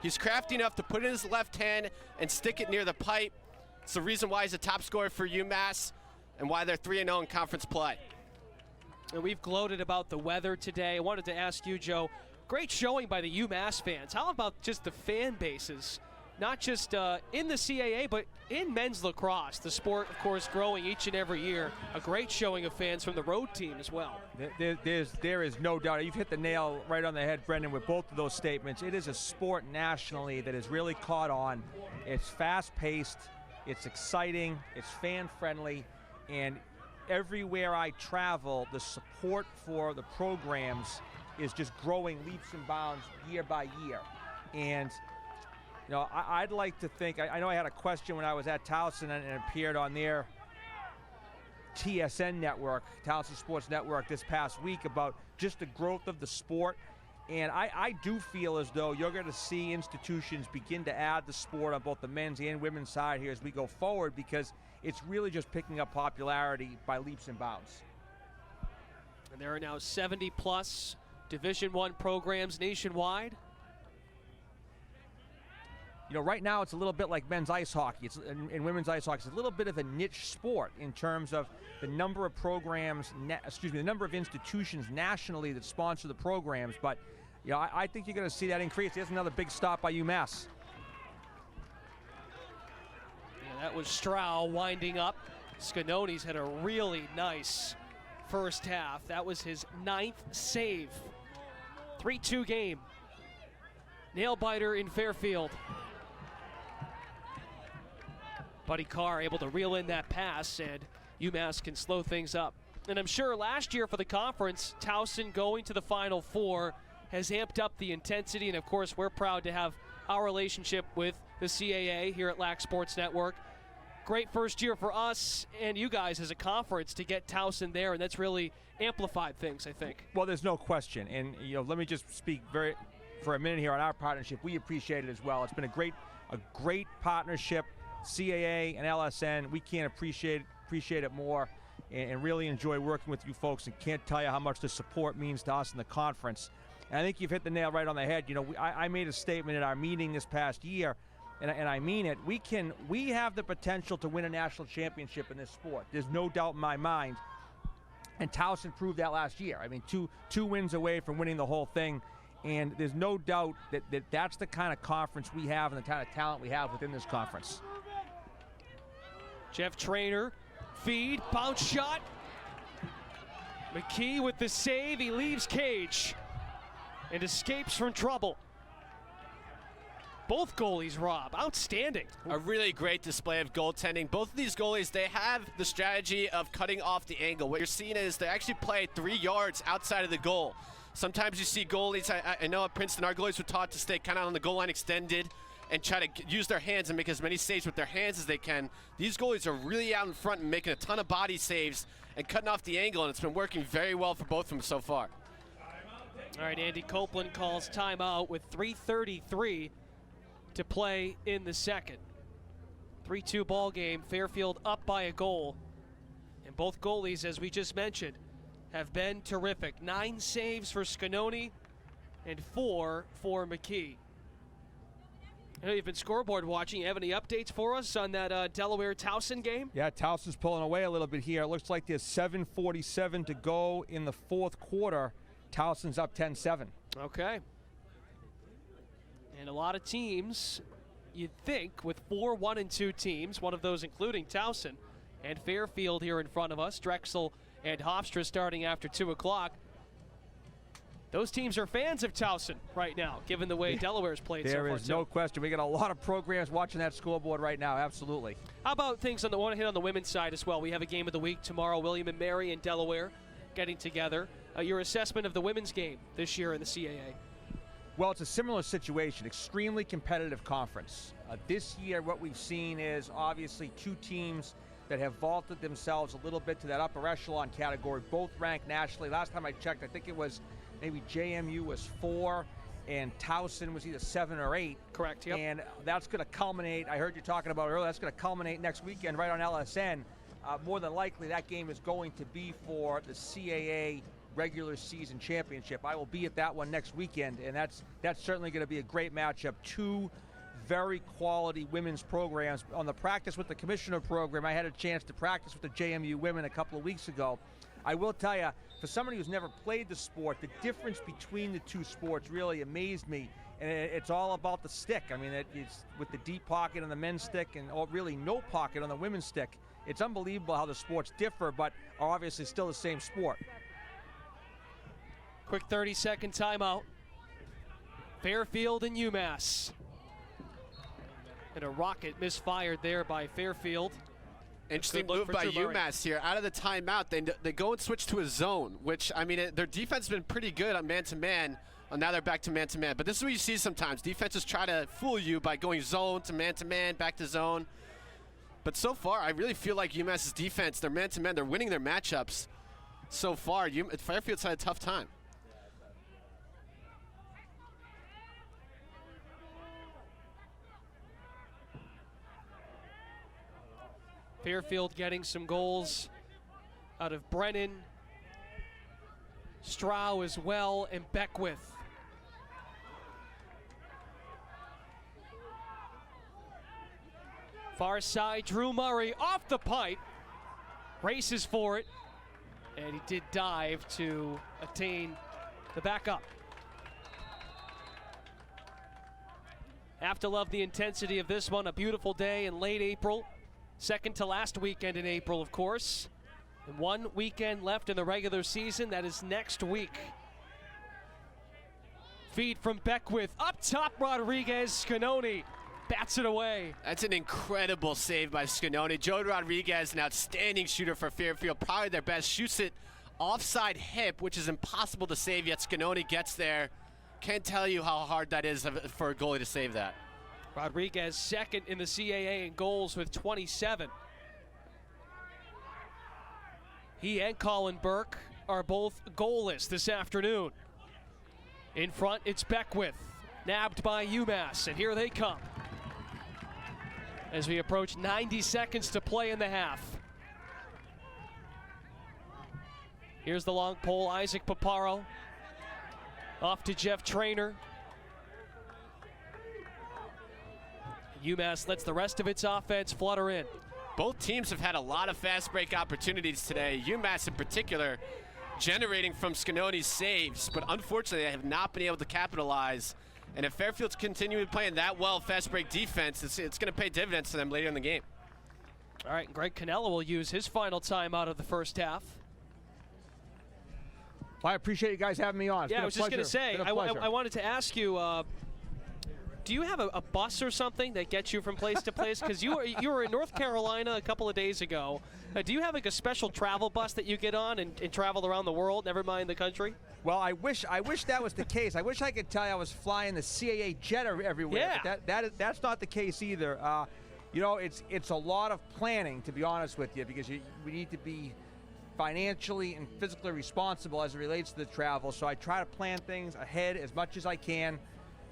He's crafty enough to put it in his left hand and stick it near the pipe. It's the reason why he's a top scorer for UMass and why they're 3-0 in conference play. And we've gloated about the weather today. I wanted to ask you, Joe, great showing by the UMass fans. How about just the fan bases? Not just in the CAA, but in men's lacrosse. The sport, of course, growing each and every year. A great showing of fans from the road team as well. There is no doubt. You've hit the nail right on the head, Brendan, with both of those statements. It is a sport nationally that has really caught on. It's fast-paced, it's exciting, it's fan-friendly, and everywhere I travel, the support for the programs is just growing leaps and bounds year by year. And you know, I'd like to think, I know I had a question when I was at Towson and it appeared on their TSN network, Towson Sports Network, this past week about just the growth of the sport. And I do feel as though you're going to see institutions begin to add the sport on both the men's and women's side here as we go forward, because it's really just picking up popularity by leaps and bounds. And there are now 70-plus Division I programs nationwide. You know, right now it's a little bit like men's ice hockey. In women's ice hockey, it's a little bit of a niche sport in terms of the number of programs, the number of institutions nationally that sponsor the programs. But, you know, I think you're going to see that increase. There's another big stop by UMass. Yeah, that was Stroud winding up. Scannoni's had a really nice first half. That was his 9th save. 3-2 game. Nail biter in Fairfield. Buddy Carr able to reel in that pass, and UMass can slow things up. And I'm sure last year for the conference, Towson going to the Final Four has amped up the intensity, and of course we're proud to have our relationship with the CAA here at Lac Sports Network. Great first year for us and you guys as a conference to get Towson there, and that's really amplified things, I think. Well, there's no question, and you know, let me just speak for a minute here on our partnership. We appreciate it as well. It's been a great partnership. CAA and LSN, we can't appreciate it more, and really enjoy working with you folks, and can't tell you how much the support means to us in the conference. And I think you've hit the nail right on the head. You know, I made a statement at our meeting this past year, and I mean it. We have the potential to win a national championship in this sport. There's no doubt in my mind, and Towson proved that last year. I mean, two wins away from winning the whole thing. And there's no doubt that that's the kind of conference we have and the kind of talent we have within this conference. Jeff Traynor, feed, bounce shot. Mckee with the save. He leaves cage and escapes from trouble. Both goalies, Rob, outstanding. A really great display of goaltending. Both of these goalies, they have the strategy of cutting off the angle. What you're seeing is they actually play 3 yards outside of the goal. Sometimes you see goalies, I know at Princeton, our goalies were taught to stay kind of on the goal line extended and try to use their hands and make as many saves with their hands as they can. These goalies are really out in front and making a ton of body saves and cutting off the angle, and it's been working very well for both of them so far. All right, Andy Copeland calls timeout with 3:33 to play in the second. 3-2 ball game, Fairfield up by a goal. And both goalies, as we just mentioned, have been terrific. 9 saves for Scanoni and 4 for Mckee. I know you've been scoreboard watching. You have any updates for us on that Delaware-Towson game? Yeah, Towson's pulling away a little bit here. It looks like there's 7:47 to go in the fourth quarter. Towson's up 10-7. Okay. And a lot of teams, you'd think, with 4 1-2 teams, one of those including Towson and Fairfield here in front of us, Drexel and Hofstra starting after 2 o'clock. Those teams are fans of Towson right now, given the way Delaware's played so far. There is no question. We got a lot of programs watching that scoreboard right now, absolutely. How about things on the one hit on the women's side as well? We have a game of the week tomorrow, William and Mary and Delaware getting together. Your assessment of the women's game this year in the CAA? Well, it's a similar situation, extremely competitive conference. This year what we've seen is obviously 2 teams that have vaulted themselves a little bit to that upper echelon category, both ranked nationally. Last time I checked, I think it was maybe JMU was 4 and Towson was either 7 or 8. Correct, yep. And that's going to culminate, I heard you talking about earlier, that's going to culminate next weekend right on LSN. More than likely that game is going to be for the CAA regular season championship. I will be at that one next weekend, and that's certainly going to be a great matchup. 2 very quality women's programs. On the practice with the commissioner program, I had a chance to practice with the JMU women a couple of weeks ago. I will tell you, for somebody who's never played the sport, the difference between the 2 sports really amazed me, and it's all about the stick. I mean, it's with the deep pocket on the men's stick and really no pocket on the women's stick. It's unbelievable how the sports differ, but are obviously still the same sport. Quick 30-second timeout. Fairfield and UMass. And a rocket misfired there by Fairfield. Interesting move by UMass here. Out of the timeout, they go and switch to a zone, which, I mean, their defense has been pretty good on man-to-man. Now they're back to man-to-man. But this is what you see sometimes. Defenses try to fool you by going zone to man-to-man, back to zone. But so far, I really feel like UMass's defense, their man-to-man, they're winning their matchups so far. Fairfield's had a tough time. Fairfield getting some goals out of Brennan, Strow as well, and Beckwith. Far side, Drew Murray off the pipe, races for it, and he did dive to attain the backup. Have to love the intensity of this one. A beautiful day in late April. Second to last weekend in April, of course. And 1 weekend left in the regular season. That is next week. Feed from Beckwith. Up top, Rodriguez. Scanoni bats it away. That's an incredible save by Scanoni. Joe Rodriguez, an outstanding shooter for Fairfield. Probably their best. Shoots it offside hip, which is impossible to save, yet Scanoni gets there. Can't tell you how hard that is for a goalie to save that. Rodriguez second in the CAA in goals with 27. He and Colin Burke are both goalless this afternoon. In front, it's Beckwith, nabbed by UMass, and here they come as we approach 90 seconds to play in the half. Here's the long pole, Isaac Paparo. Off to Jeff Traynor. UMass lets the rest of its offense flutter in. Both teams have had a lot of fast break opportunities today. UMass in particular generating from Scanoni's saves, but unfortunately they have not been able to capitalize. And if Fairfield's continuing playing that well fast break defense, it's going to pay dividends to them later in the game. All right, and Greg Canela will use his final time out of the first half. Well, I appreciate you guys having me on. It's yeah, I was just going to say, I wanted to ask you, do you have a bus or something that gets you from place to place? Because you were in North Carolina a couple of days ago. Do you have like a special travel bus that you get on and travel around the world, never mind the country? Well, I wish that was the case. I wish I could tell you I was flying the CAA jet everywhere. Yeah. But that's not the case either. You know, it's a lot of planning, to be honest with you, because we need to be financially and physically responsible as it relates to the travel. So I try to plan things ahead as much as I can,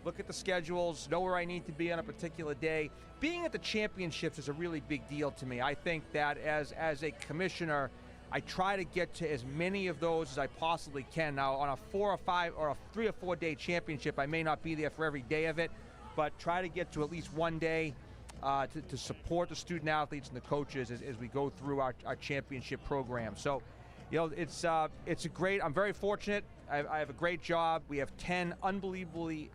look at the schedules, know where I need to be on a particular day. Being at the championships is a really big deal to me. I think that as a commissioner, I try to get to as many of those as I possibly can. Now, on a 4 or 5 or a 3 or 4 day championship, I may not be there for every day of it, but try to get to at least one day to support the student athletes and the coaches as we go through our championship program. So, it's a great. I'm very fortunate. I have a great job. We have 10 unbelievable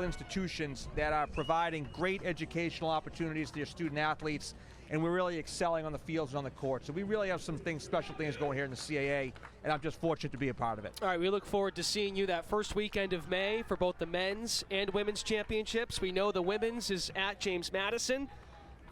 institutions that are providing great educational opportunities to their student athletes, and we're really excelling on the fields and on the court. So we really have some special things going here in the CAA, and I'm just fortunate to be a part of it. All right, we look forward to seeing you that first weekend of May for both the men's and women's championships. We know the women's is at James Madison.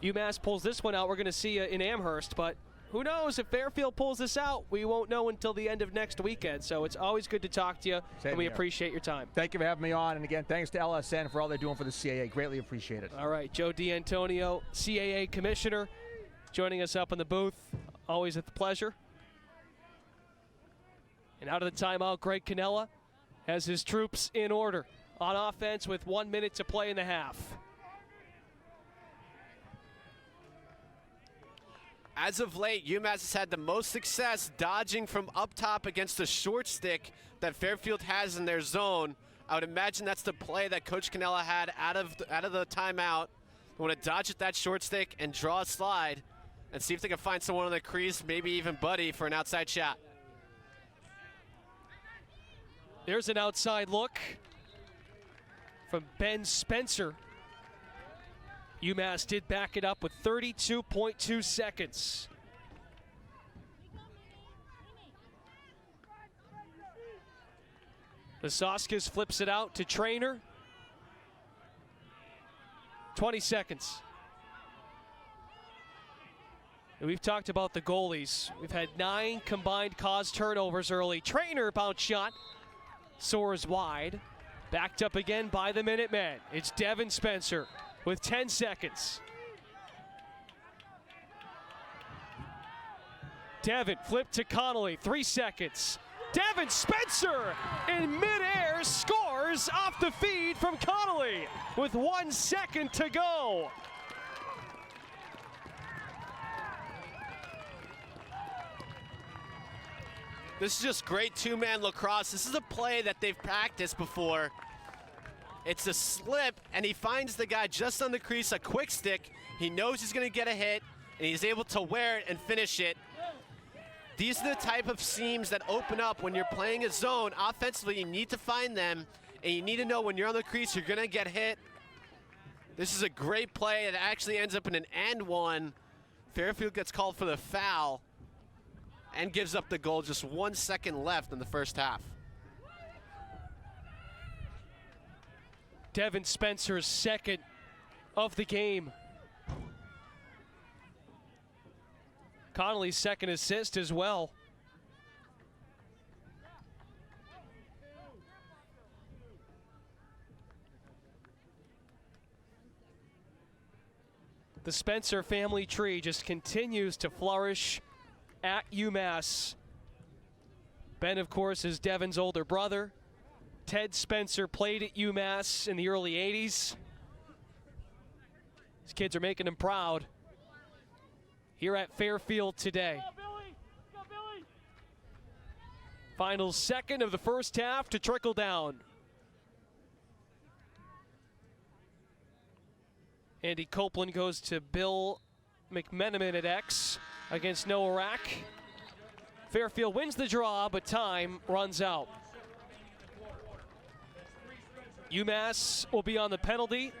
UMass pulls this one out. We're going to see you in Amherst, but who knows if Fairfield pulls this out? We won't know until the end of next weekend. So it's always good to talk to you, and we appreciate your time. Thank you for having me on, and again, thanks to LSN for all they're doing for the CAA. Greatly appreciate it. All right, Joe D'Antonio, CAA Commissioner, joining us up in the booth. Always a pleasure. And out of the timeout, Greg Canela has his troops in order on offense with 1 minute to play in the half. As of late, UMass has had the most success dodging from up top against the short stick that Fairfield has in their zone. I would imagine that's the play that Coach Canela had out of the timeout. They want to dodge at that short stick and draw a slide and see if they can find someone on the crease, maybe even Buddy, for an outside shot. There's an outside look from Ben Spencer. UMass did back it up with 32.2 seconds. Vasaskis flips it out to Trainer. 20 seconds. And we've talked about the goalies. We've had 9 combined caused turnovers early. Trainer bounce shot soars wide. Backed up again by the Minutemen. It's Devin Spencer with 10 seconds. Devin flipped to Connolly, 3 seconds. Devin Spencer in midair scores off the feed from Connolly with 1 second to go. This is just great two-man lacrosse. This is a play that they've practiced before. It's a slip, and he finds the guy just on the crease, a quick stick. He knows he's going to get a hit, and he's able to wear it and finish it. These are the type of seams that open up when you're playing a zone. Offensively, you need to find them, and you need to know when you're on the crease, you're going to get hit. This is a great play. It actually ends up in an and one. Fairfield gets called for the foul and gives up the goal. Just 1 second left in the first half. Devin Spencer's second of the game. Connolly's second assist as well. The Spencer family tree just continues to flourish at UMass. Ben, of course, is Devin's older brother. Ted Spencer played at UMass in the early 80s. These kids are making him proud here at Fairfield today. Final second of the first half to trickle down. Andy Copeland goes to Bill McMenamin at X against Noah Rack. Fairfield wins the draw, but time runs out. UMass will be on the penalty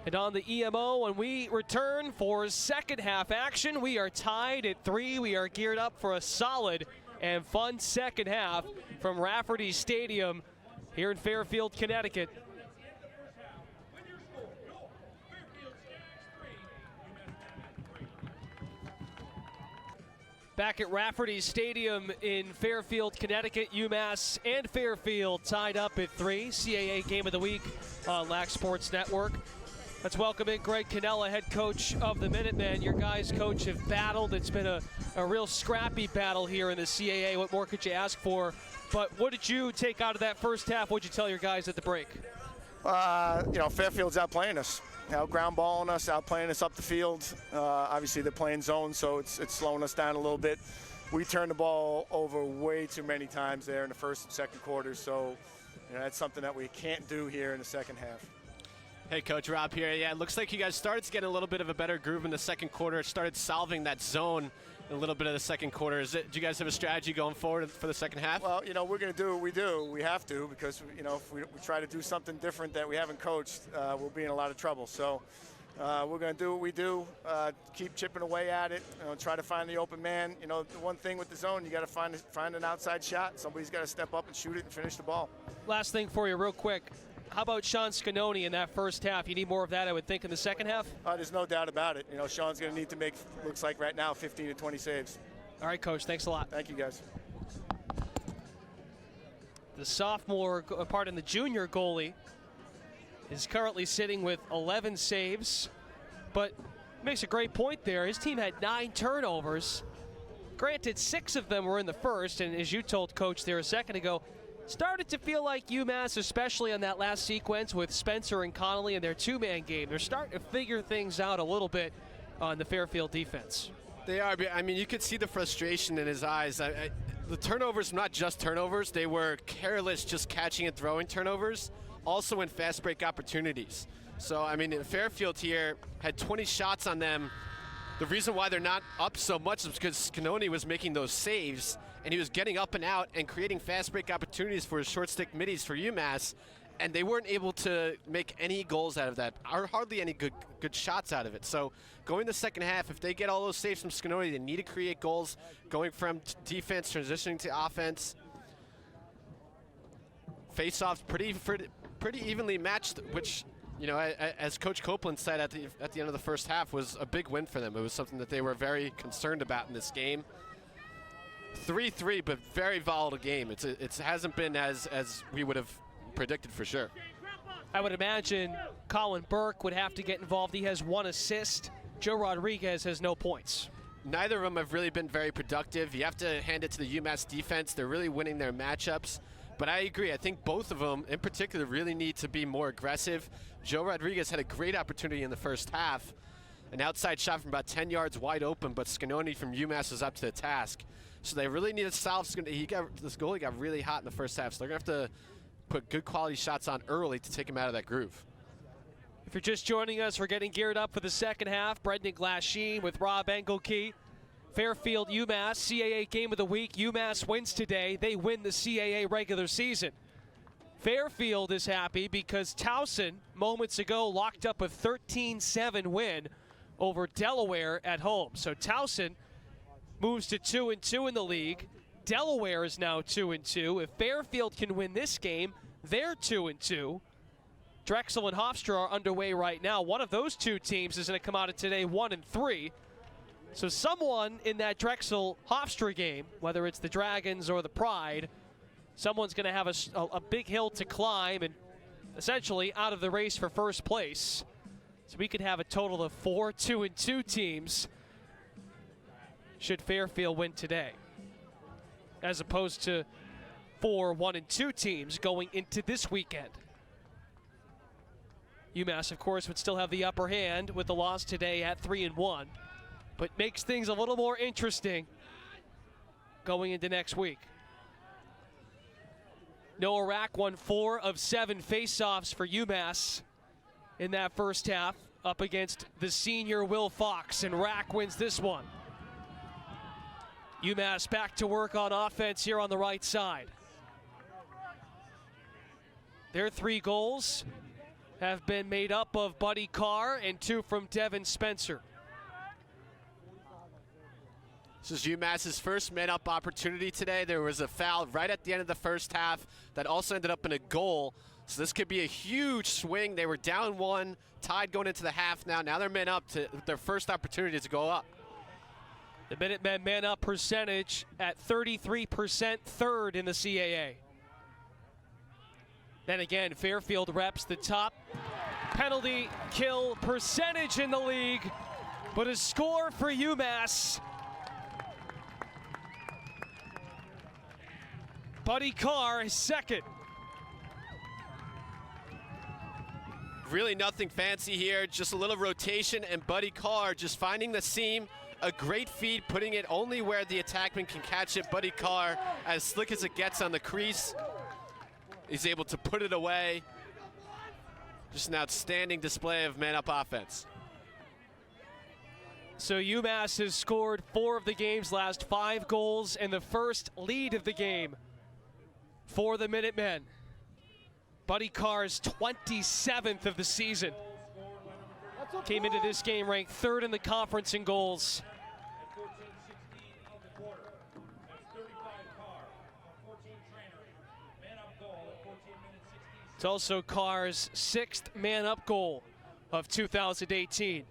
and on the EMO when we return for second half action. We are tied at 3. We are geared up for a solid and fun second half from Rafferty Stadium here in Fairfield, Connecticut. Back at Rafferty Stadium in Fairfield, Connecticut, UMass and Fairfield tied up at 3. CAA Game of the Week on Lac Sports Network. Let's welcome in Greg Canela, head coach of the Minutemen. Your guys, coach, have battled. It's been a real scrappy battle here in the CAA. What more could you ask for? But what did you take out of that first half? What did you tell your guys at the break? Fairfield's outplaying us. Ground balling us, outplaying us up the field. Obviously, they're playing zone, so it's slowing us down a little bit. We turned the ball over way too many times there in the first and second quarters, so that's something that we can't do here in the second half. Hey, Coach Rob here. Yeah, it looks like you guys started to get a little bit of a better groove in the second quarter. Started solving that zone in a little bit of the second quarter. Do you guys have a strategy going forward for the second half? Well, we're going to do what we do. We have to, because, if we try to do something different that we haven't coached, we'll be in a lot of trouble. So we're going to do what we do, keep chipping away at it, try to find the open man. The one thing with the zone, you got to find an outside shot. Somebody's got to step up and shoot it and finish the ball. Last thing for you real quick. How about Sean Scanoni in that first half? You need more of that, I would think, in the second half? There's no doubt about it. Sean's going to need to make, looks like right now, 15 to 20 saves. All right, Coach. Thanks a lot. Thank you, guys. The the junior goalie is currently sitting with 11 saves, but makes a great point there. His team had 9 turnovers. Granted, 6 of them were in the first, and as you told Coach there a second ago, started to feel like UMass, especially on that last sequence with Spencer and Connolly in their two-man game. They're starting to figure things out a little bit on the Fairfield defense. They are. I mean, you could see the frustration in his eyes. The turnovers, not just turnovers, they were careless, just catching and throwing turnovers, also in fast break opportunities. So, Fairfield here had 20 shots on them. The reason why they're not up so much is because Scanoni was making those saves, and he was getting up and out and creating fast break opportunities for his short stick middies for UMass, and they weren't able to make any goals out of that, or hardly any good shots out of it. So going the second half, if they get all those saves from Scanoni, they need to create goals, going from defense, transitioning to offense. Face-offs pretty evenly matched, which, as Coach Copeland said at the end of the first half, was a big win for them. It was something that they were very concerned about in this game. 3-3, but very volatile game. It hasn't been as we would have predicted for sure. I would imagine Colin Burke would have to get involved. He has 1 assist. Joe Rodriguez has no points. Neither of them have really been very productive. You have to hand it to the UMass defense. They're really winning their matchups. But I agree. I think both of them, in particular, really need to be more aggressive. Joe Rodriguez had a great opportunity in the first half. An outside shot from about 10 yards wide open, but Scanoni from UMass was up to the task. So they really need to solve. This goalie got really hot in the first half, so they're going to have to put good quality shots on early to take him out of that groove. If you're just joining us, we're getting geared up for the second half. Brendan Glasheen with Rob Engelke. Fairfield, UMass, CAA Game of the Week. UMass wins today. They win the CAA regular season. Fairfield is happy because Towson, moments ago, locked up a 13-7 win over Delaware at home. So Towson moves to 2-2 in the league. Delaware is now 2-2. If Fairfield can win this game, they're 2-2. Drexel and Hofstra are underway right now. One of those two teams is going to come out of today 1-3. So someone in that Drexel-Hofstra game, whether it's the Dragons or the Pride, someone's going to have a big hill to climb and essentially out of the race for first place. So we could have a total of 4 2-2 teams should Fairfield win today, as opposed to 4 1-2 teams going into this weekend. UMass, of course, would still have the upper hand with the loss today at 3-1, but makes things a little more interesting going into next week. Noah Rack won 4 of 7 faceoffs for UMass in that first half up against the senior Will Fox, and Rack wins this one. UMass back to work on offense here on the right side. Their 3 goals have been made up of Buddy Carr and 2 from Devin Spencer. This is UMass's first man-up opportunity today. There was a foul right at the end of the first half that also ended up in a goal. So this could be a huge swing. They were down 1, tied going into the half now. Now they're man up to their first opportunity to go up. The Minutemen man-up percentage at 33%, third in the CAA. Then again, Fairfield reps the top penalty kill percentage in the league, but a score for UMass. Buddy Carr is second. Really nothing fancy here, just a little rotation, and Buddy Carr just finding the seam. A great feed, putting it only where the attackman can catch it. Buddy Carr, as slick as it gets on the crease, he's able to put it away. Just an outstanding display of man-up offense. So UMass has scored 4 of the game's last 5 goals and the first lead of the game for the Minutemen. Buddy Carr's 27th of the season. Came into this game ranked 3rd in the conference in goals. It's also Carr's 6th man-up goal of 2018.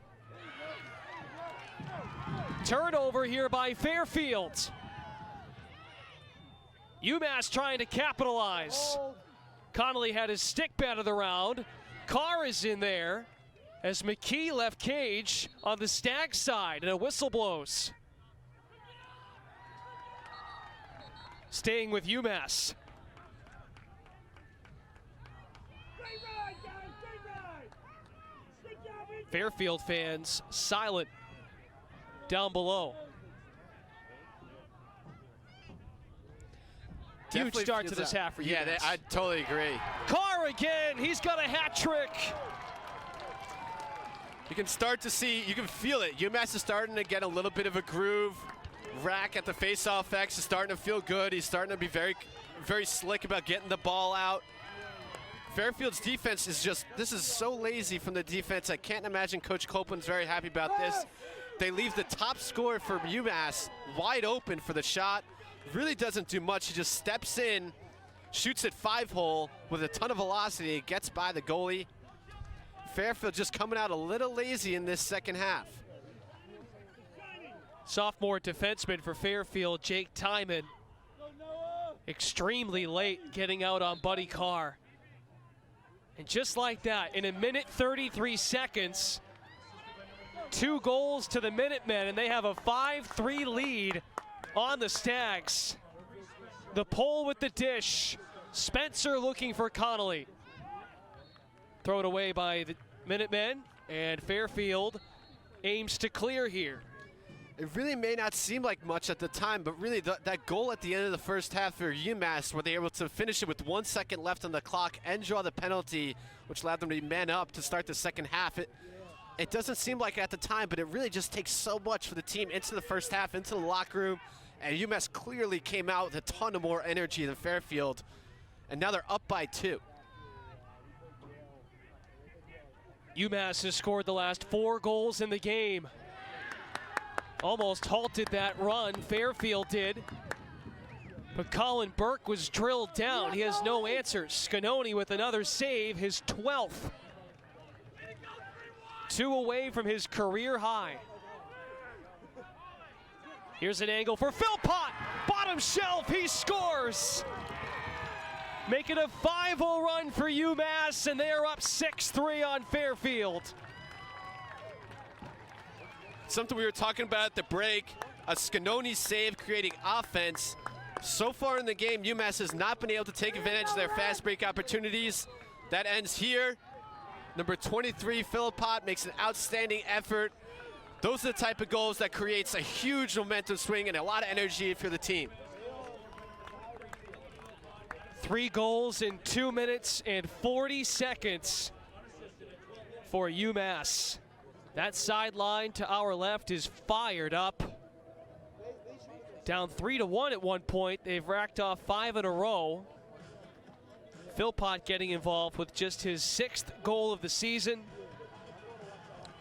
Turnover here by Fairfield. UMass trying to capitalize. Connolly had his stick bat of the round. Carr is in there as Mckee left cage on the Stag side, and a whistle blows. Staying with UMass. Fairfield fans silent down below. Huge start to this half for UMass. Yeah, I totally agree. Carr again, he's got a hat trick. You can start to see, you can feel it. UMass is starting to get a little bit of a groove. Rack at the face-off X is starting to feel good. He's starting to be very, very slick about getting the ball out. Fairfield's defense is just, this is so lazy from the defense. I can't imagine Coach Copeland's very happy about this. They leave the top scorer for UMass wide open for the shot. Really doesn't do much. He just steps in, shoots it 5-hole with a ton of velocity, gets by the goalie. Fairfield just coming out a little lazy in this second half. Sophomore defenseman for Fairfield, Jake Timon, extremely late getting out on Buddy Carr. And just like that, in 1:33 seconds, 2 goals to the Minutemen, and they have a 5-3 lead on the Stags. The pole with the dish. Spencer looking for Connolly. Throw it away by the Minutemen, and Fairfield aims to clear here. It really may not seem like much at the time, but really that goal at the end of the first half for UMass, where they were able to finish it with 1 second left on the clock and draw the penalty, which allowed them to be man up to start the second half. It doesn't seem like at the time, but it really just takes so much for the team into the first half, into the locker room, and UMass clearly came out with a ton of more energy than Fairfield, and now they're up by 2. UMass has scored the last 4 goals in the game. Almost halted that run, Fairfield did. But Colin Burke was drilled down. He has no answers. Scanoni with another save, his 12th. 2 away from his career high. Here's an angle for Philpott. Bottom shelf, he scores. Making a 5-0 run for UMass, and they are up 6-3 on Fairfield. Something we were talking about at the break, a Scanoni save creating offense. So far in the game, UMass has not been able to take advantage of their fast break opportunities. That ends here. Number 23, Philpott, makes an outstanding effort. Those are the type of goals that creates a huge momentum swing and a lot of energy for the team. 3 goals in 2 minutes and 40 seconds for UMass. That sideline to our left is fired up. Down 3-1 at one point. They've racked off 5 in a row. Philpott getting involved with just his 6th goal of the season.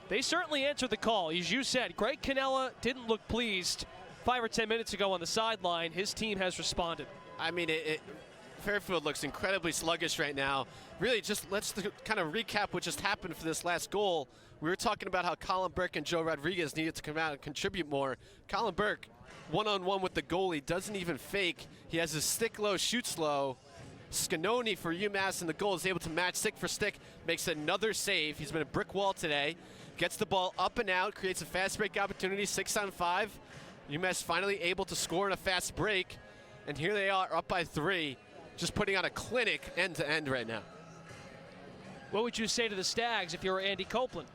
They certainly answered the call. As you said, Greg Canela didn't look pleased 5 or 10 minutes ago on the sideline. His team has responded. I mean, Fairfield looks incredibly sluggish right now. Really, just let's kind of recap what just happened for this last goal. We were talking about how Colin Burke and Joe Rodriguez needed to come out and contribute more. Colin Burke, one-on-one with the goalie, doesn't even fake. He has his stick low, shoots low, Scanoni for UMass in the goal is able to match stick for stick, makes another save. He's been a brick wall today. Gets the ball up and out, creates a fast break opportunity, 6-on-5. UMass finally able to score in a fast break. And here they are up by 3, just putting on a clinic end to end right now. What would you say to the Stags if you were Andy Copeland?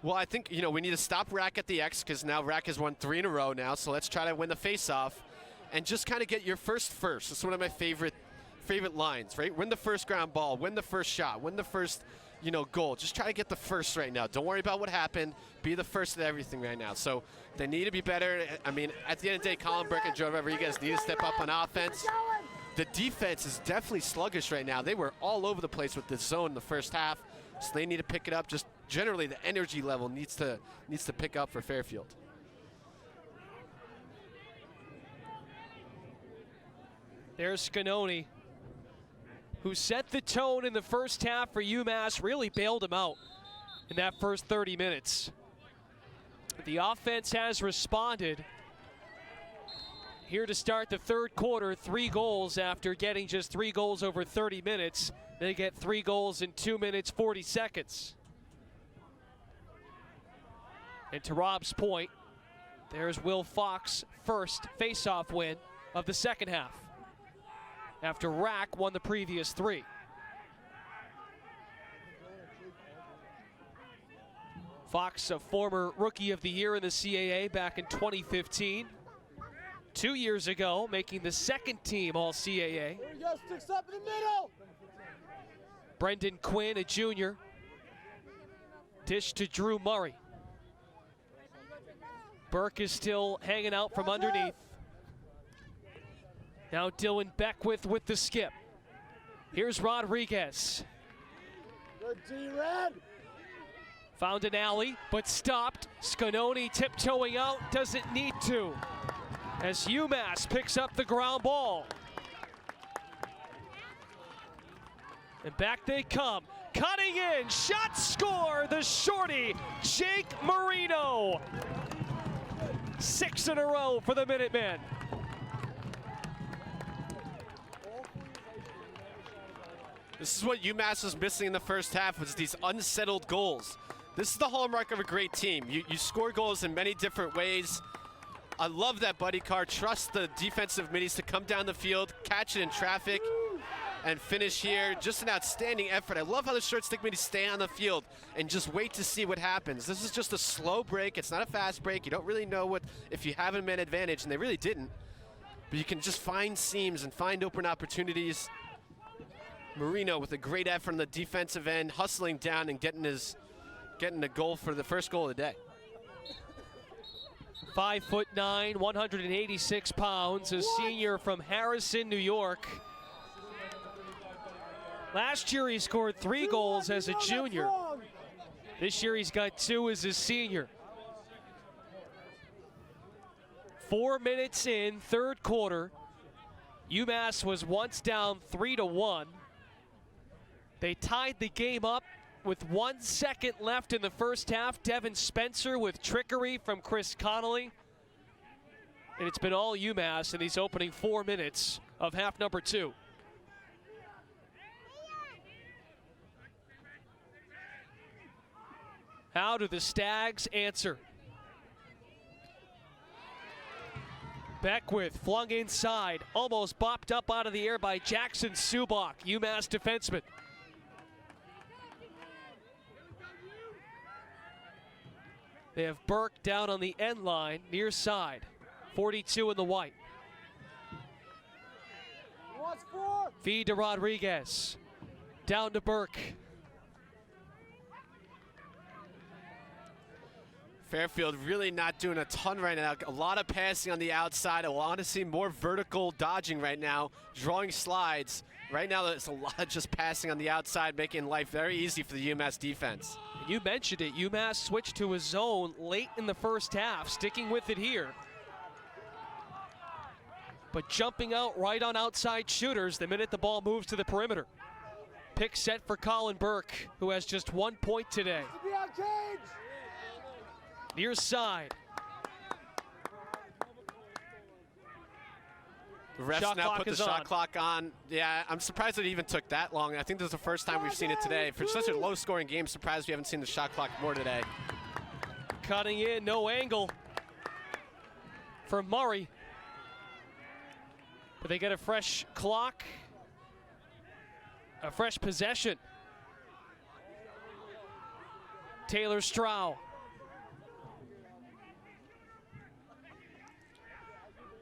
Well, I think, we need to stop Rack at the X because now Rack has won 3 in a row now. So let's try to win the face-off and just kind of get your first. That's one of my favorite lines, right? Win the first ground ball, win the first shot, win the first, goal. Just try to get the first right now. Don't worry about what happened. Be the first at everything right now. So they need to be better. I mean, at the end of the day, Colin Burke and Joe Rodriguez need to step up on offense. The defense is definitely sluggish right now. They were all over the place with the zone in the first half, so they need to pick it up. Just generally, the energy level needs to pick up for Fairfield. There's Scanoni, who set the tone in the first half for UMass, really bailed him out in that first 30 minutes. The offense has responded. Here to start the third quarter, 3 goals after getting just 3 goals over 30 minutes. They get 3 goals in 2 minutes, 40 seconds. And to Rob's point, there's Will Fox' first face-off win of the second half, after Rack won the previous 3. Fox, a former Rookie of the Year in the CAA back in 2015. 2 years ago, making the second team All-CAA. Here we go, sticks up in the middle. Brendan Quinn, a junior. Dish to Drew Murray. Burke is still hanging out from underneath. Now Dylan Beckwith with the skip. Here's Rodriguez. Good D, Red. Found an alley, but stopped. Scanoni tiptoeing out, doesn't need to, as UMass picks up the ground ball. And back they come. Cutting in, shot, score, the shorty, Jake Marino. 6 in a row for the Minutemen. This is what UMass was missing in the first half, was these unsettled goals. This is the hallmark of a great team. You score goals in many different ways. I love that Buddy Carr trusts the defensive middies to come down the field, catch it in traffic, and finish here. Just an outstanding effort. I love how the short stick middies stay on the field and just wait to see what happens. This is just a slow break. It's not a fast break. You don't really know if you have a man advantage, and they really didn't. But you can just find seams and find open opportunities. Marino with a great effort on the defensive end, hustling down and getting a goal for the first goal of the day. 5'9", 186 pounds, a senior from Harrison, New York. Last year he scored 3 goals as a junior. This year he's got 2 as a senior. 4 minutes in, third quarter. UMass was once down 3-1. They tied the game up with 1 second left in the first half. Devin Spencer with trickery from Chris Connolly. And it's been all UMass in these opening 4 minutes of half number 2. How do the Stags answer? Beckwith flung inside, almost bopped up out of the air by Jackson Subak, UMass defenseman. They have Burke down on the end line, near side. 42 in the white. Feed to Rodriguez. Down to Burke. Fairfield really not doing a ton right now. A lot of passing on the outside. I want to see more vertical dodging right now, drawing slides. Right now, there's a lot of just passing on the outside, making life very easy for the UMass defense. You mentioned it. UMass switched to a zone late in the first half, sticking with it here. But jumping out right on outside shooters the minute the ball moves to the perimeter. Pick set for Colin Burke, who has just 1 point today. Near side. The refs Shot now clock put the is shot on. clock on. Yeah, I'm surprised it even took that long. I think this is the first time we've seen it today. For such a low-scoring game, surprised we haven't seen the shot clock more today. Cutting in, no angle for Murray. But they get a fresh clock, a fresh possession. Taylor Stroud.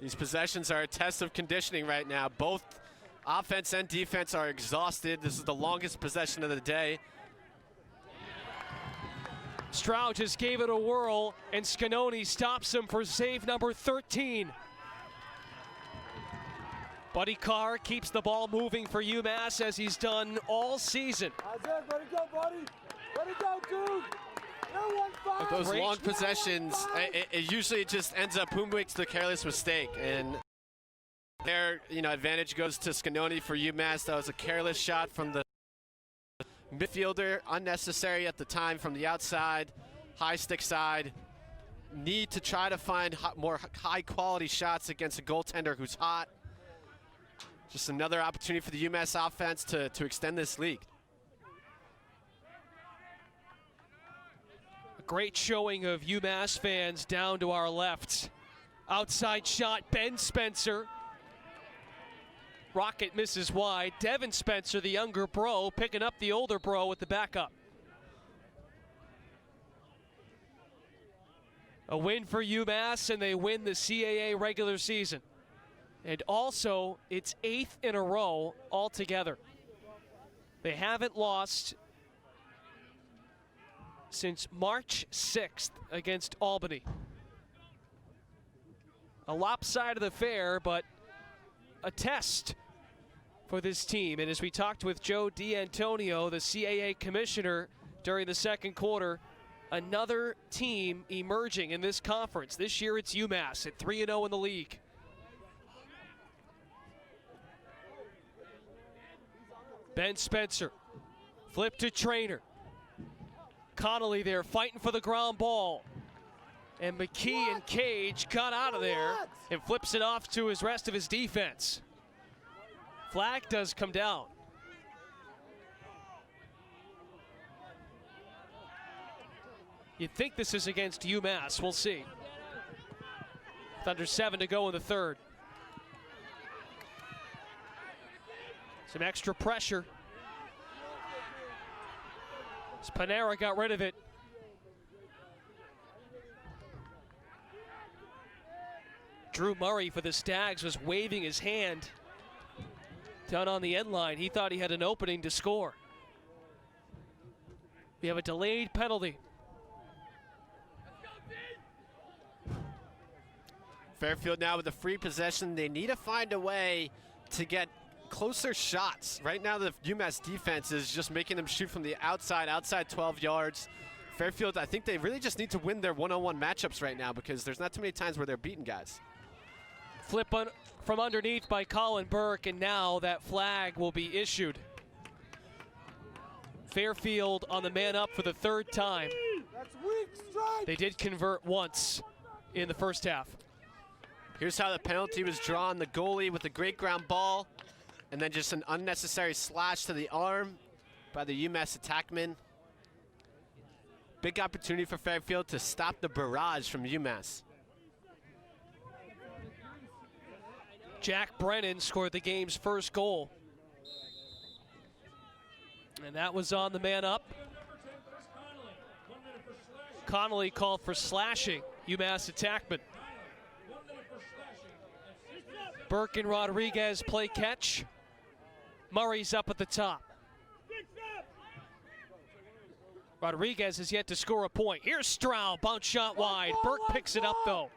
These possessions are a test of conditioning right now. Both offense and defense are exhausted. This is the longest possession of the day. Stroud just gave it a whirl, and Scanoni stops him for save number 13. Buddy Carr keeps the ball moving for UMass as he's done all season. Isaac, let it go, buddy. Let it go, dude. With those long possessions, it usually just ends up who makes the careless mistake. And their advantage goes to Scanoni for UMass. That was a careless shot from the midfielder, unnecessary at the time from the outside, high stick side. Need to try to find more high quality shots against a goaltender who's hot. Just another opportunity for the UMass offense to extend this lead. A great showing of UMass fans down to our left. Outside shot, Ben Spencer. Rocket misses wide. Devin Spencer, the younger bro, picking up the older bro with the backup. A win for UMass, and they win the CAA regular season. And also, it's 8th in a row altogether. They haven't lost since March 6th against Albany. A lopsided affair, but a test for this team. And as we talked with Joe D'Antonio, the CAA commissioner, during the second quarter, another team emerging in this conference. This year it's UMass at 3-0 in the league. Ben Spencer, flip to Trainer. Connolly there fighting for the ground ball. And Mckee and Cage got out of there and flips it off to his rest of his defense. Flag does come down. You'd think this is against UMass, we'll see. With under 7 to go in the third. Some extra pressure. Panera got rid of it. Drew Murray for the Stags was waving his hand down on the end line. He thought he had an opening to score. We have a delayed penalty. Fairfield now with a free possession. They need to find a way to get closer shots. Right now the UMass defense is just making them shoot from the outside 12 yards. Fairfield, I think they really just need to win their one-on-one matchups right now because there's not too many times where they're beating guys. Flip from underneath by Colin Burke, and now that flag will be issued. Fairfield on the man up for the third time. They did convert once in the first half. Here's how the penalty was drawn. The goalie with a great ground ball, and then just an unnecessary slash to the arm by the UMass attackman. Big opportunity for Fairfield to stop the barrage from UMass. Jack Brennan scored the game's first goal. And that was on the man up. Connolly called for slashing UMass attackman. Burke and Rodriguez play catch. Murray's up at the top. Rodriguez has yet to score a point. Here's Stroud, bounce shot wide. Burke picks it up though.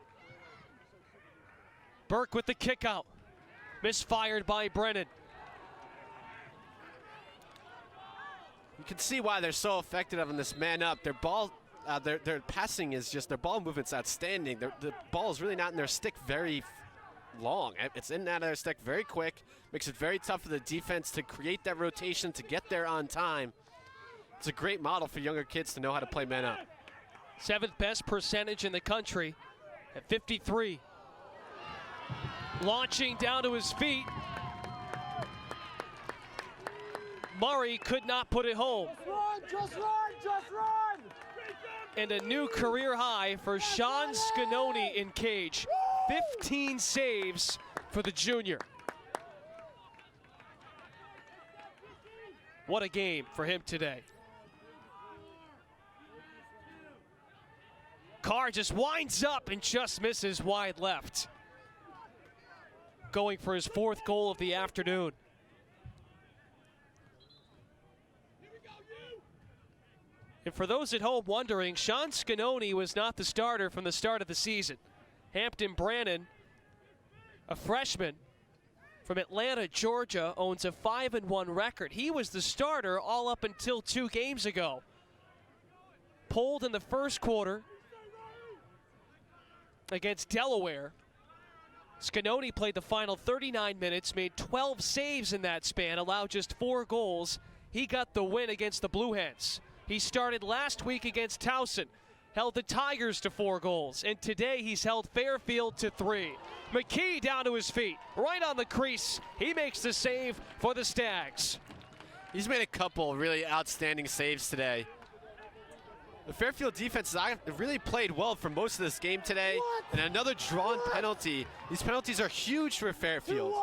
Burke with the kick out. Misfired by Brennan. You can see why they're so effective on this man up. Their ball, their passing is just, their ball movement's outstanding. The ball is really not in their stick very long. It's in and out of their stick very quick. Makes it very tough for the defense to create that rotation, to get there on time. It's a great model for younger kids to know how to play man up. 7th best percentage in the country at 53. Launching down to his feet. Murray could not put it home. Just run, just run! And a new career high for Sean Scanoni in cage. 15 saves for the junior. What a game for him today. Carr just winds up and just misses wide left. Going for his 4th goal of the afternoon. And for those at home wondering, Sean Scanoni was not the starter from the start of the season. Hampton Brannon, a freshman from Atlanta, Georgia, owns a 5-1 record. He was the starter all up until 2 games ago. Pulled in the first quarter against Delaware. Scanoni played the final 39 minutes, made 12 saves in that span, allowed just 4 goals. He got the win against the Blue Hens. He started last week against Towson, held the Tigers to 4 goals, and today he's held Fairfield to 3. Mckee down to his feet, right on the crease. He makes the save for the Stags. He's made a couple really outstanding saves today. The Fairfield defense has really played well for most of this game today. And another drawn penalty. These penalties are huge for Fairfield.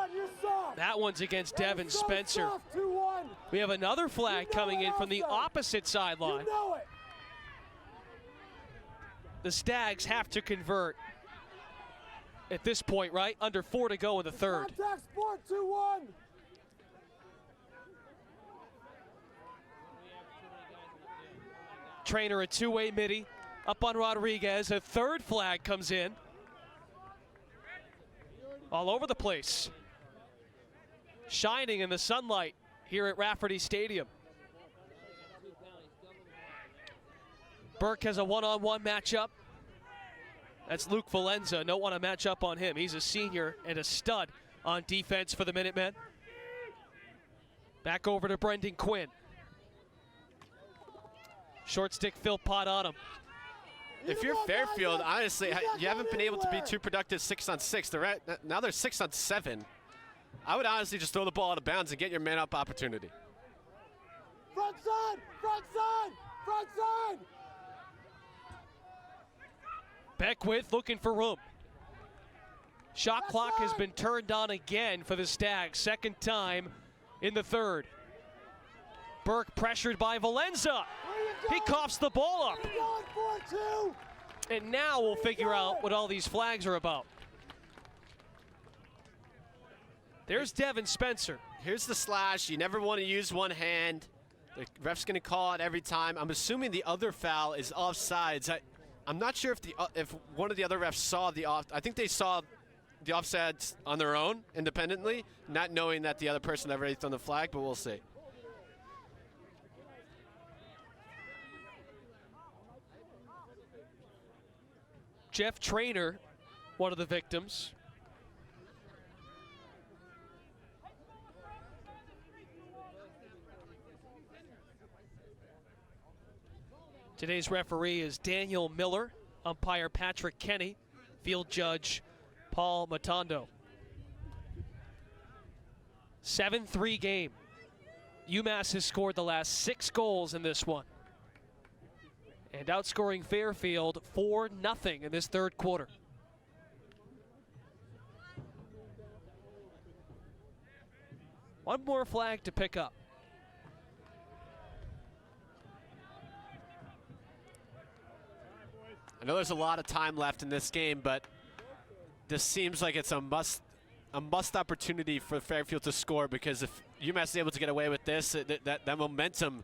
That one's against Devin Spencer. We have another flag coming in from the opposite sideline. The Stags have to convert at this point, right? Under 4 to go in the third. Trainer a 2-way midi up on Rodriguez. A third flag comes in. All over the place. Shining in the sunlight here at Rafferty Stadium. Burke has a one-on-one matchup. That's Luke Valenza. Don't want to match up on him. He's a senior and a stud on defense for the Minutemen. Back over to Brendan Quinn. Short stick Philpott on him. If you're Fairfield, honestly, you haven't been able to be too productive 6-on-6. Now they're 6-on-7. I would honestly just throw the ball out of bounds and get your man-up opportunity. Front side! Front side! Front side! Beckwith looking for room. Shot clock has been turned on again for the Stags. 2nd time in the third. Burke pressured by Valenza. He coughs the ball up. And now we'll figure out what all these flags are about. There's Devin Spencer. Here's the slash. You never want to use one hand. The ref's going to call it every time. I'm assuming the other foul is offsides. I'm not sure if one of the other refs saw the off. I think they saw the offsides on their own, independently, not knowing that the other person had already thrown the flag, but we'll see. Jeff Trainer, one of the victims. Today's referee is Daniel Miller, umpire Patrick Kenny, field judge Paul Matondo. 7-3 game. UMass has scored the last 6 goals in this one. And outscoring Fairfield 4-0 in this third quarter. One more flag to pick up. I know there's a lot of time left in this game, but this seems like it's a must opportunity for Fairfield to score, because if UMass is able to get away with this, that momentum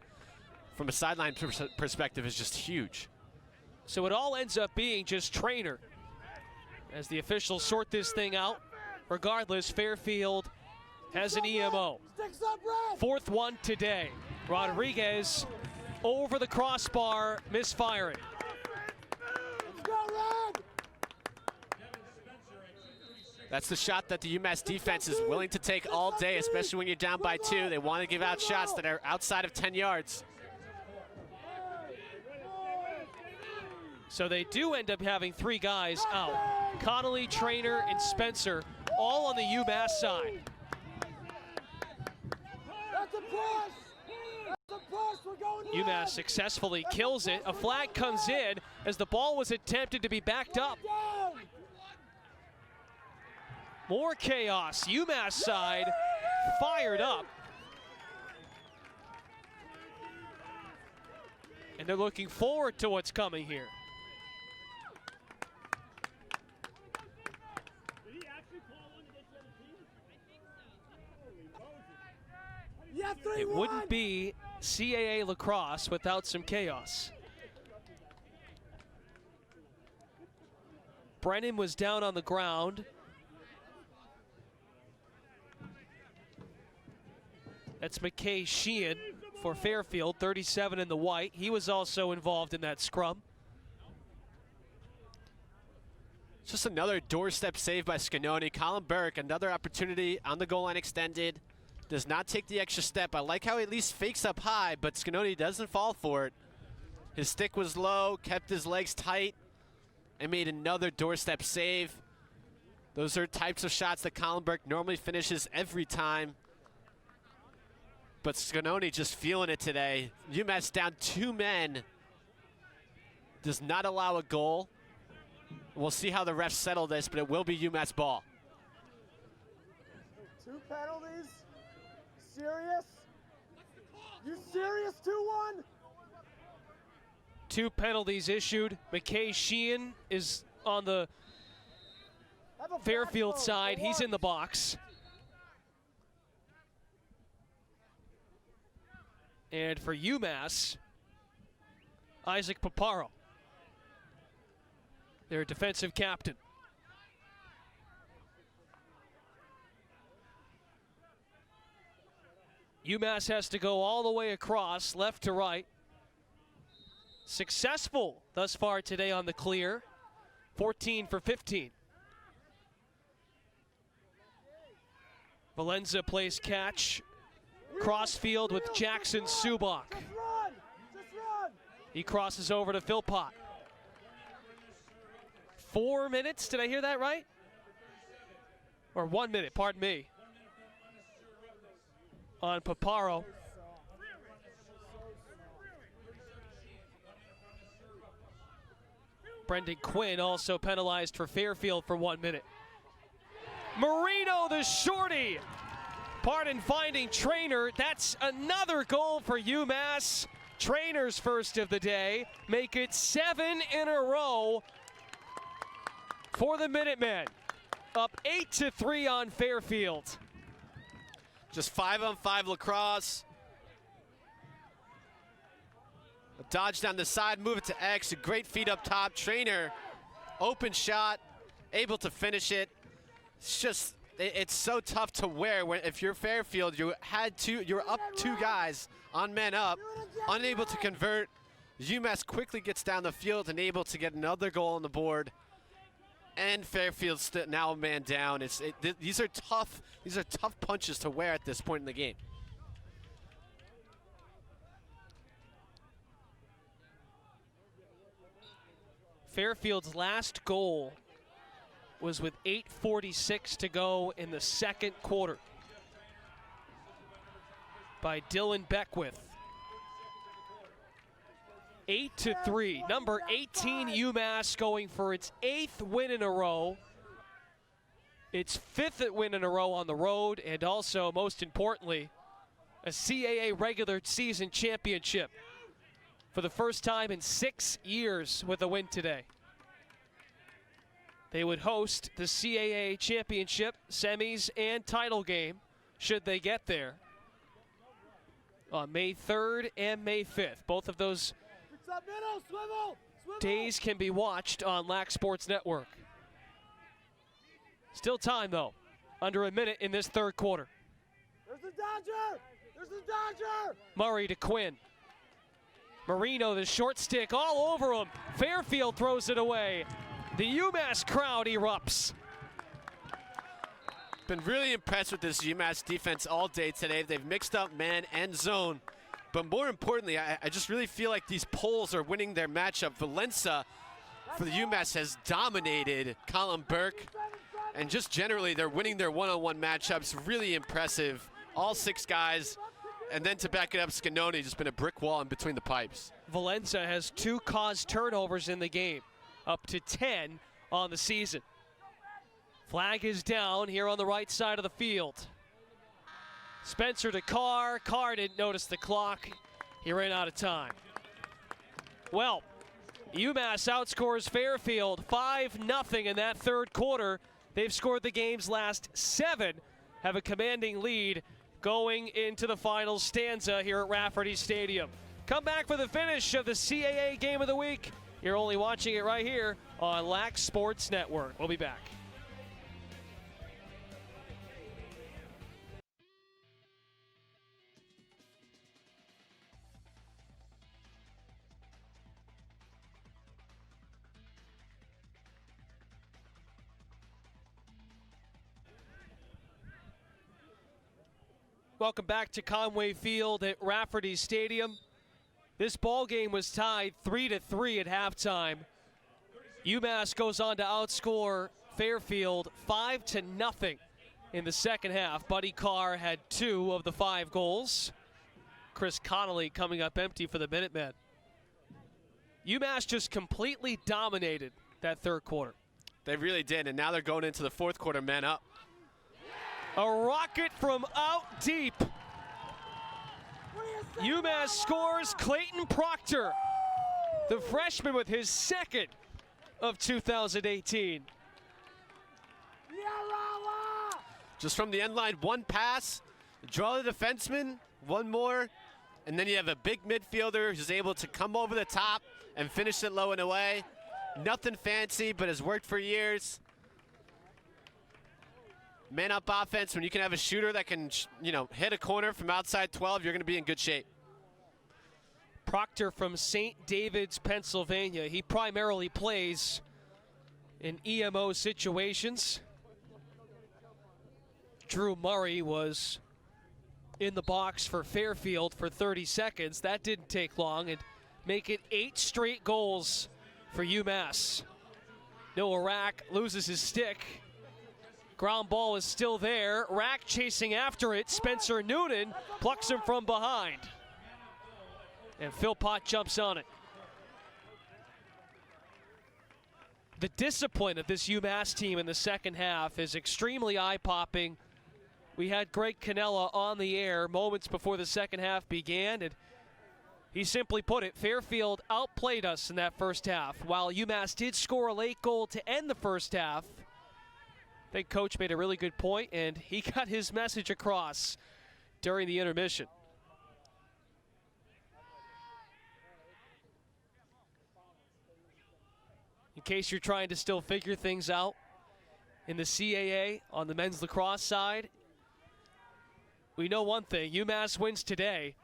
from a sideline perspective is just huge. So it all ends up being just Trainer as the officials sort this thing out. Regardless, Fairfield has an EMO. 4th one today. Rodriguez over the crossbar, misfiring. That's the shot that the UMass defense is willing to take all day, especially when you're down by 2. They want to give out shots that are outside of 10 yards. So they do end up having 3 guys out. Connolly, Trainer, and Spencer all on the UMass side. That's a push! That's a push! We're going to UMass successfully kills it. A flag comes in as the ball was attempted to be backed up. More chaos. UMass side fired up. And they're looking forward to what's coming here. It wouldn't be CAA lacrosse without some chaos. Brennan was down on the ground. That's Mckee Sheehan for Fairfield, 37 in the white. He was also involved in that scrum. Just another doorstep save by Scanoni. Colin Burke, another opportunity on the goal line extended. Does not take the extra step. I like how he at least fakes up high, but Scanoni doesn't fall for it. His stick was low, kept his legs tight, and made another doorstep save. Those are types of shots that Colin Burke normally finishes every time. But Scanoni just feeling it today. UMass down 2 men. Does not allow a goal. We'll see how the refs settle this, but it will be UMass ball. 2 penalties? Serious? You serious? 2-1? 2 penalties issued. Mckee Sheehan is on the Fairfield side. He's in the box. And for UMass, Isaac Paparo, their defensive captain. UMass has to go all the way across, left to right. Successful thus far today on the clear, 14 for 15. Valenza plays catch. Crossfield with Jackson Subak. He crosses over to Philpott. 4 minutes, did I hear that right? Or 1 minute, pardon me. On Paparo. Brendan Quinn also penalized for Fairfield for 1 minute. Marino the shorty. Pardon finding Trainer. That's another goal for UMass. Trainer's first of the day. Make it 7 in a row for the Minutemen. Up 8-3 on Fairfield. Just 5-on-5 lacrosse. A dodge down the side, move it to X. A great feed up top. Trainer, open shot, able to finish it. It's just, it's so tough to wear when if you're Fairfield, you're up 2 guys on men up, unable to convert. UMass quickly gets down the field and able to get another goal on the board. And Fairfield's now a man down. These are tough punches to wear at this point in the game. Fairfield's last goal was with 8:46 to go in the second quarter by Dylan Beckwith. 8-3. Number 18 UMass going for its 8th win in a row. Its 5th win in a row on the road, and also, most importantly, a CAA regular season championship for the first time in 6 years with a win today. They would host the CAA championship, semis, and title game, should they get there, on May 3rd and May 5th. Both of those days can be watched on Lac Sports Network. Still time, though. Under a minute in this third quarter. There's the Dodger! There's the Dodger! Murray to Quinn. Marino, the short stick, all over him. Fairfield throws it away. The UMass crowd erupts. Been really impressed with this UMass defense all day today. They've mixed up man and zone. But more importantly, I just really feel like these poles are winning their matchup. Valenza for the UMass has dominated Colin Burke And just generally, they're winning their one-on-one matchups. Really impressive. All 6 guys. And then to back it up, Scanoni just been a brick wall in between the pipes. Valenza has 2 caused turnovers in the game, up to 10 on the season. Flag is down here on the right side of the field. Spencer to Carr. Carr didn't notice the clock. He ran out of time. Well, UMass outscores Fairfield 5-0 in that third quarter. They've scored the game's last 7, have a commanding lead going into the final stanza here at Rafferty Stadium. Come back for the finish of the CAA Game of the Week. You're only watching it right here on Lac Sports Network. We'll be back. Welcome back to Conway Field at Rafferty Stadium. This ball game was tied 3-3 at halftime. UMass goes on to outscore Fairfield 5-0 in the second half. Buddy Carr had 2 of the 5 goals. Chris Connolly coming up empty for the Minutemen. UMass just completely dominated that third quarter. They really did, and now they're going into the fourth quarter men up. A rocket from out deep. UMass scores. Clayton Proctor, the freshman with his 2nd of 2018. Just from the end line, 1 pass, draw the defenseman, 1 more, and then you have a big midfielder who's able to come over the top and finish it low and away. Nothing fancy, but has worked for years. Man-up offense, when you can have a shooter that can, hit a corner from outside 12, you're going to be in good shape. Proctor from St. David's, Pennsylvania. He primarily plays in EMO situations. Drew Murray was in the box for Fairfield for 30 seconds. That didn't take long, and make it 8 straight goals for UMass. Noah Rack loses his stick. Ground ball is still there. Rack chasing after it. Spencer Noonan plucks him from behind. And Philpott jumps on it. The discipline of this UMass team in the second half is extremely eye-popping. We had Greg Canela on the air moments before the second half began, and he simply put it, Fairfield outplayed us in that first half. While UMass did score a late goal to end the first half, I think Coach made a really good point, and he got his message across during the intermission. In case you're trying to still figure things out, in the CAA on the men's lacrosse side, we know one thing, UMass wins today,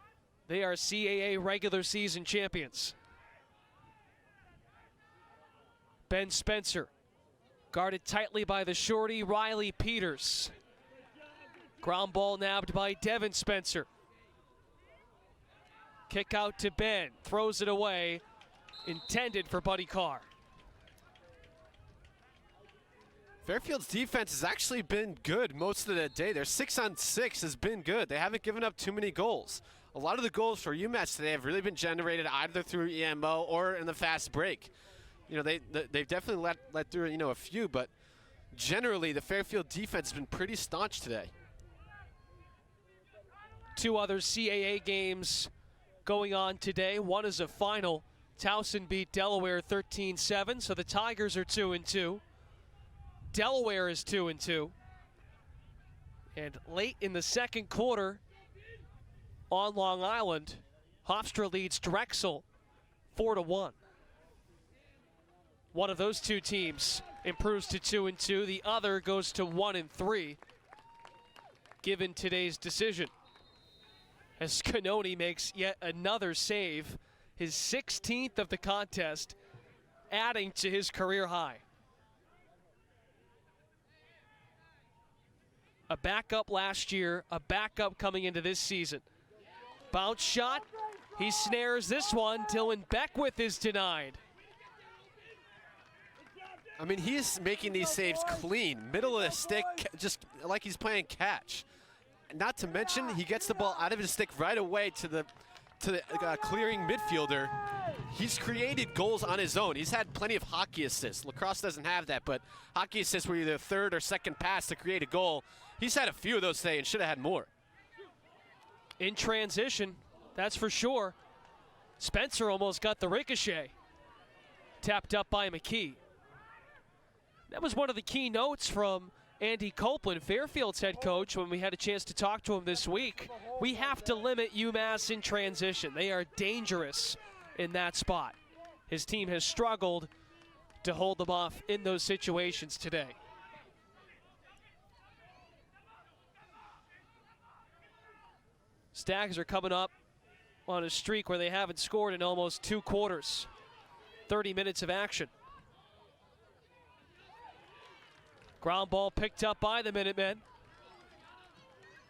they are CAA regular season champions. Ben Spencer, guarded tightly by the shorty, Riley Peters. Ground ball nabbed by Devin Spencer. Kick out to Ben, throws it away, intended for Buddy Carr. Fairfield's defense has actually been good most of the day. Their 6-on-6 has been good. They haven't given up too many goals. A lot of the goals for UMass today have really been generated either through EMO or in the fast break. They've definitely let through, a few, but generally the Fairfield defense has been pretty staunch today. 2 other CAA games going on today. One is a final. Towson beat Delaware 13-7, so the Tigers are 2-2. Delaware is 2-2. And late in the second quarter on Long Island, Hofstra leads Drexel 4-1. One of those 2 teams improves to 2-2. The other goes to 1-3, given today's decision. As Scanoni makes yet another save, his 16th of the contest, adding to his career high. A backup last year, a backup coming into this season. Bounce shot, he snares this one. Dylan Beckwith is denied. I mean, he's making these saves clean, middle of the stick, just like he's playing catch. Not to mention, he gets the ball out of his stick right away to the clearing midfielder. He's created goals on his own. He's had plenty of hockey assists. Lacrosse doesn't have that, but hockey assists were either third or second pass to create a goal. He's had a few of those today and should have had more. In transition, that's for sure. Spencer almost got the ricochet. Tapped up by Mckee. That was one of the key notes from Andy Copeland, Fairfield's head coach, when we had a chance to talk to him this week. We have to limit UMass in transition. They are dangerous in that spot. His team has struggled to hold them off in those situations today. Stags are coming up on a streak where they haven't scored in almost 2 quarters. 30 minutes of action. Ground ball picked up by the Minutemen.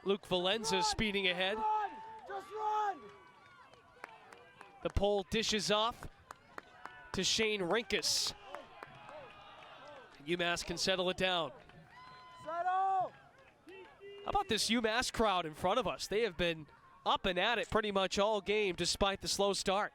Luke Valenza speeding ahead. Just run! The pole dishes off to Shane Rinkus. UMass can settle it down. Settle! How about this UMass crowd in front of us? They have been up and at it pretty much all game despite the slow start.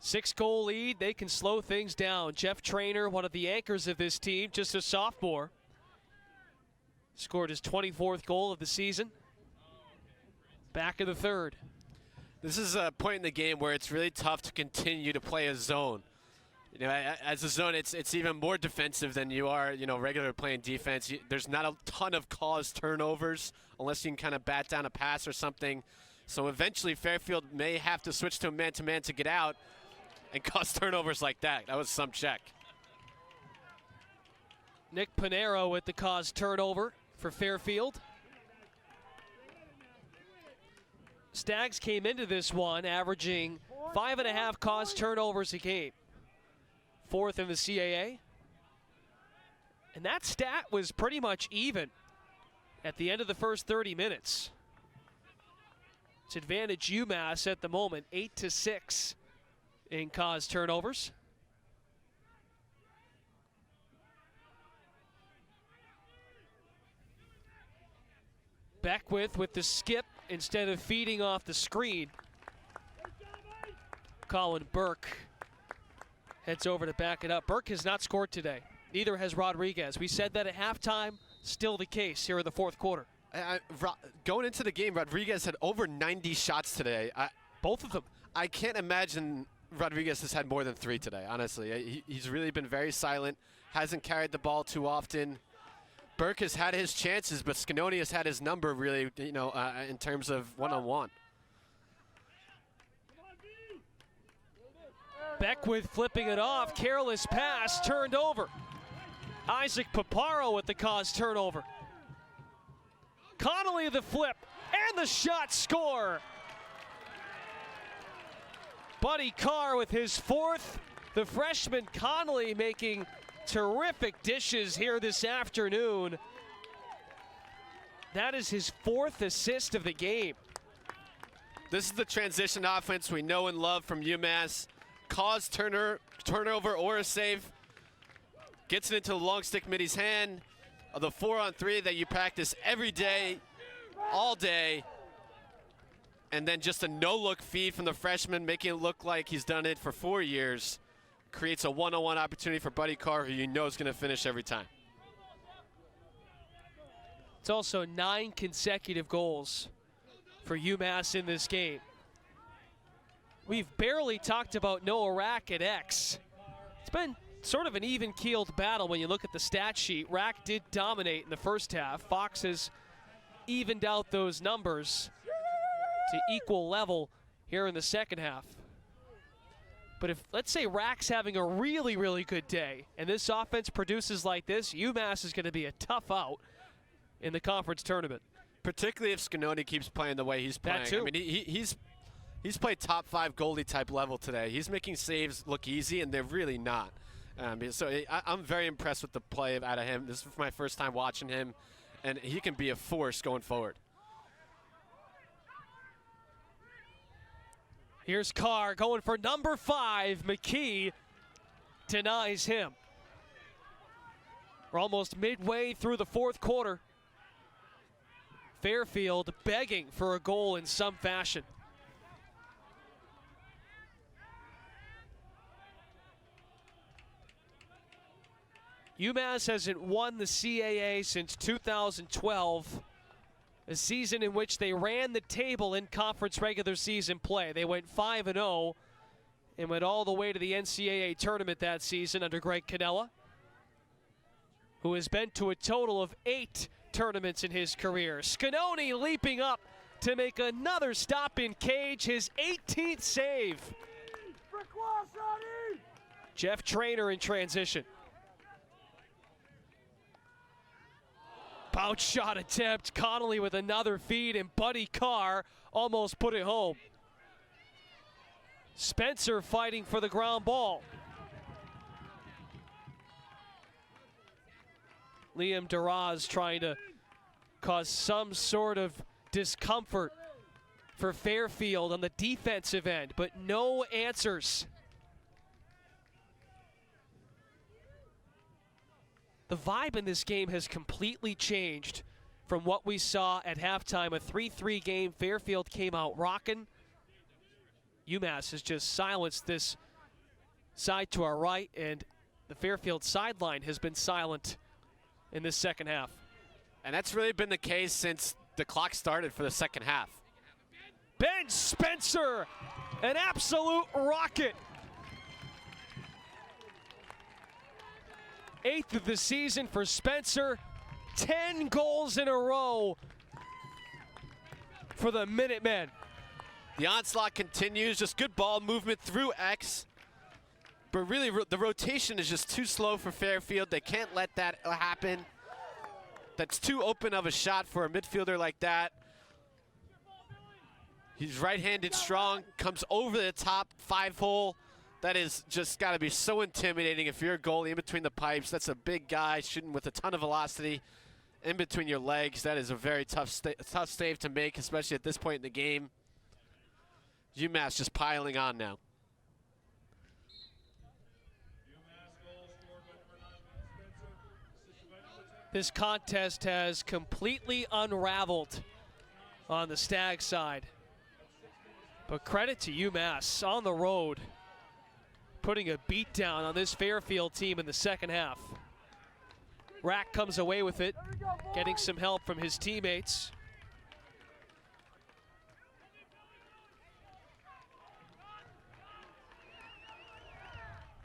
Six-goal lead, they can slow things down. Jeff Traynor, one of the anchors of this team, just a sophomore. Scored his 24th goal of the season. Back in the third. This is a point in the game where it's really tough to continue to play a zone. You know, as a zone, it's even more defensive than you are, regular playing defense. There's not a ton of caused turnovers unless you can kind of bat down a pass or something. So eventually Fairfield may have to switch to a man-to-man to get out and cause turnovers like that. That was some check. Nick Panero with the caused turnover for Fairfield. Stags came into this one averaging 5.5 caused turnovers a game. 4th in the CAA. And that stat was pretty much even at the end of the first 30 minutes. It's advantage UMass at the moment, 8-6 in caused turnovers. Beckwith with the skip instead of feeding off the screen. Colin Burke heads over to back it up. Burke has not scored today. Neither has Rodriguez. We said that at halftime, still the case here in the fourth quarter. Going into the game, Rodriguez had over 90 shots today. Both of them. I can't imagine Rodriguez has had more than 3 today, honestly. He's really been very silent, hasn't carried the ball too often. Burke has had his chances, but Scanoni has had his number really, in terms of one-on-one. Beckwith flipping it off, careless pass, turned over. Isaac Paparo with the caused turnover. Connolly the flip, and the shot, score. Buddy Carr with his 4th. The freshman Connolly making terrific dishes here this afternoon. That is his 4th assist of the game. This is the transition offense we know and love from UMass. Cause turnover or a save. Gets it into the long stick middy's hand. The 4-on-3 that you practice every day, all day. And then just a no-look feed from the freshman, making it look like he's done it for 4 years. Creates a one-on-one opportunity for Buddy Carr, who you know is going to finish every time. It's also 9 consecutive goals for UMass in this game. We've barely talked about Noah Rack at X. It's been sort of an even-keeled battle when you look at the stat sheet. Rack did dominate in the first half. Fox has evened out those numbers to equal level here in the second half. But if, let's say, Rack's having a really, really good day, and this offense produces like this, UMass is going to be a tough out in the conference tournament. Particularly if Scanoni keeps playing the way he's playing. That too. I mean, he's played top 5 goalie type level today. He's making saves look easy, and they're really not. I'm very impressed with the play out of him. This is my first time watching him, and he can be a force going forward. Here's Carr going for number 5. Mckee denies him. We're almost midway through the fourth quarter. Fairfield begging for a goal in some fashion. UMass hasn't won the CAA since 2012, a season in which they ran the table in conference regular season play. They went 5-0 and went all the way to the NCAA tournament that season under Greg Canela, who has been to a total of 8 tournaments in his career. Scanoni leaping up to make another stop in cage, his 18th save. Jeff Traynor in transition. Bounce shot attempt. Connolly with another feed, and Buddy Carr almost put it home. Spencer fighting for the ground ball. Liam Duraz trying to cause some sort of discomfort for Fairfield on the defensive end, but no answers. The vibe in this game has completely changed from what we saw at halftime. A 3-3 game. Fairfield came out rocking. UMass has just silenced this side to our right, and the Fairfield sideline has been silent in this second half. And that's really been the case since the clock started for the second half. Ben Spencer, an absolute rocket. 8th of the season for Spencer. 10 goals in a row for the Minutemen. The onslaught continues, just good ball movement through X. But really, the rotation is just too slow for Fairfield. They can't let that happen. That's too open of a shot for a midfielder like that. He's right-handed strong, comes over the top 5-hole. That is just got to be so intimidating if you're a goalie in between the pipes. That's a big guy shooting with a ton of velocity in between your legs. That is a very tough save to make, especially at this point in the game. UMass just piling on now. This contest has completely unraveled on the Stag side. But credit to UMass on the road, putting a beat down on this Fairfield team in the second half. Rack comes away with it, getting some help from his teammates.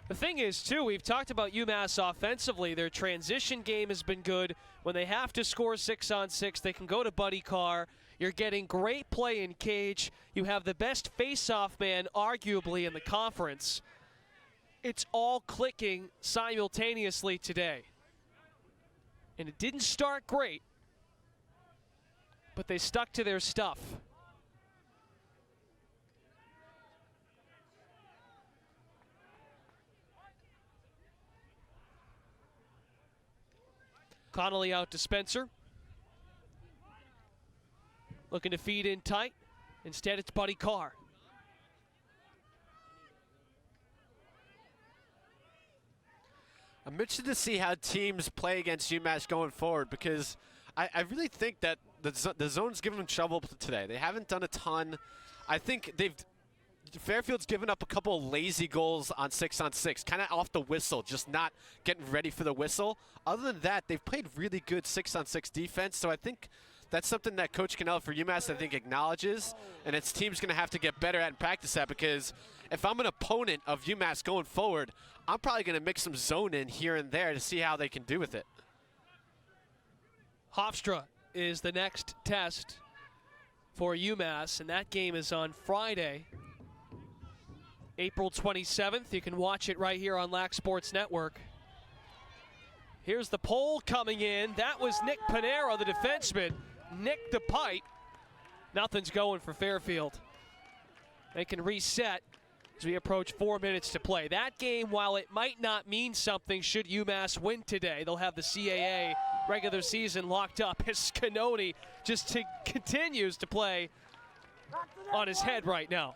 The thing is, too, we've talked about UMass offensively. Their transition game has been good. When they have to score 6-on-6, they can go to Buddy Carr. You're getting great play in cage. You have the best face-off man, arguably, in the conference. It's all clicking simultaneously today. And it didn't start great, but they stuck to their stuff. Connolly out to Spencer. Looking to feed in tight. Instead, it's Buddy Carr. I'm interested to see how teams play against UMass going forward, because I really think that the zone's given them trouble today. They haven't done a ton. I think Fairfield's given up a couple of lazy goals on 6-on-6, kind of off the whistle, just not getting ready for the whistle. Other than that, they've played really good 6-on-6 defense, so I think that's something that Coach Canela for UMass, I think, acknowledges, and its team's going to have to get better at and practice at, because if I'm an opponent of UMass going forward, I'm probably going to mix some zone in here and there to see how they can do with it. Hofstra is the next test for UMass, and that game is on Friday, April 27th. You can watch it right here on Lac Sports Network. Here's the pole coming in. That was Nick Panero, the defenseman. Nicked the pipe. Nothing's going for Fairfield. They can reset as we approach 4 minutes to play. That game, while it might not mean something should UMass win today, they'll have the CAA regular season locked up as Scanoni just continues to play on his head right now.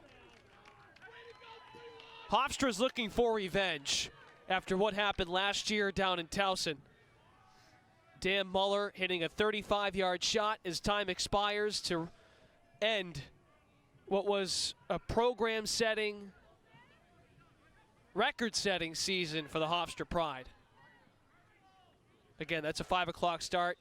Hofstra's looking for revenge after what happened last year down in Towson. Dan Muller hitting a 35-yard shot as time expires to end what was a program-setting, record-setting season for the Hofstra Pride. Again, that's a 5 o'clock start.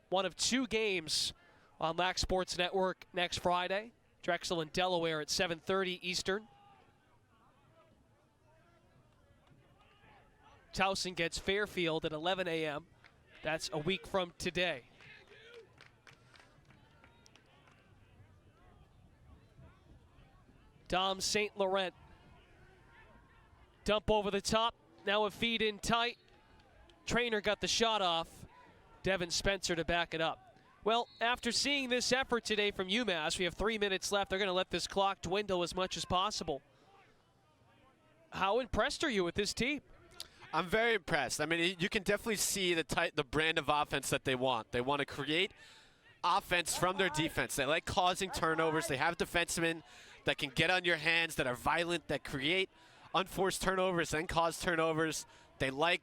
One of 2 games on Lac Sports Network next Friday. Drexel and Delaware at 7:30 Eastern. Towson gets Fairfield at 11 a.m. That's a week from today. Dom St. Laurent. Dump over the top. Now a feed in tight. Trainer got the shot off. Devin Spencer to back it up. Well, after seeing this effort today from UMass, we have 3 minutes left. They're going to let this clock dwindle as much as possible. How impressed are you with this team? I'm very impressed. I mean, you can definitely see the brand of offense that they want. They want to create offense from their defense. They like causing turnovers. They have defensemen that can get on your hands, that are violent, that create unforced turnovers, then cause turnovers. They like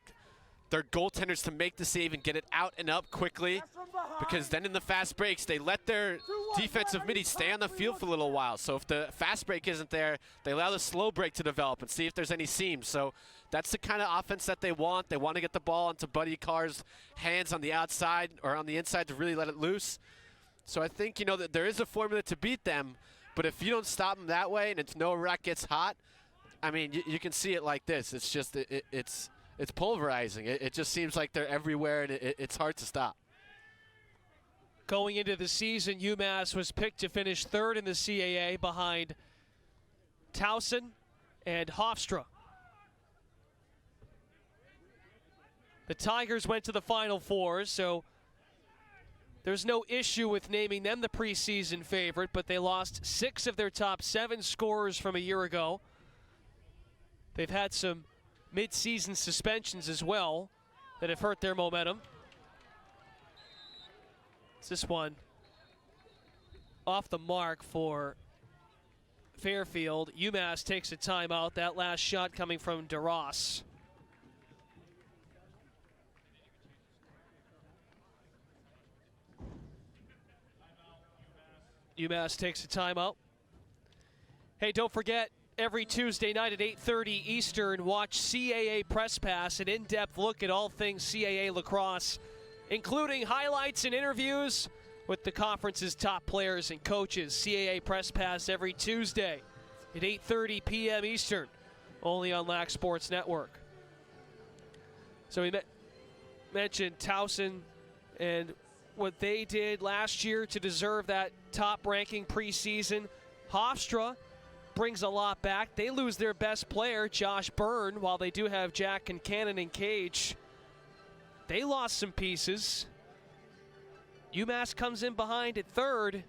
their goaltenders to make the save and get it out and up quickly, because then in the fast breaks, they let their defensive middies stay on the field for a little while. So if the fast break isn't there, they allow the slow break to develop and see if there's any seams. So that's the kind of offense that they want. They want to get the ball into Buddy Carr's hands on the outside or on the inside to really let it loose. So I think, you know, that there is a formula to beat them, but if you don't stop them that way and it's no rack gets hot, I mean, you can see it like this. It's just, it's pulverizing. It just seems like they're everywhere, and it's hard to stop. Going into the season, UMass was picked to finish 3rd in the CAA behind Towson and Hofstra. The Tigers went to the Final Four, so there's no issue with naming them the preseason favorite, but they lost 6 of their top 7 scorers from a year ago. They've had some mid-season suspensions as well that have hurt their momentum. It's this one off the mark for Fairfield. UMass takes a timeout. That last shot coming from DeRoss. UMass takes a timeout. Hey, don't forget, every Tuesday night at 8:30 Eastern, watch CAA Press Pass, an in-depth look at all things CAA lacrosse, including highlights and interviews with the conference's top players and coaches. CAA Press Pass every Tuesday at 8:30 p.m. Eastern, only on Lac Sports Network. So we mentioned Towson and what they did last year to deserve that top ranking preseason. Hofstra brings a lot back. They lose their best player, Josh Byrne, while they do have Jack and Cannon and Cage. They lost some pieces. UMass comes in behind at 3rd.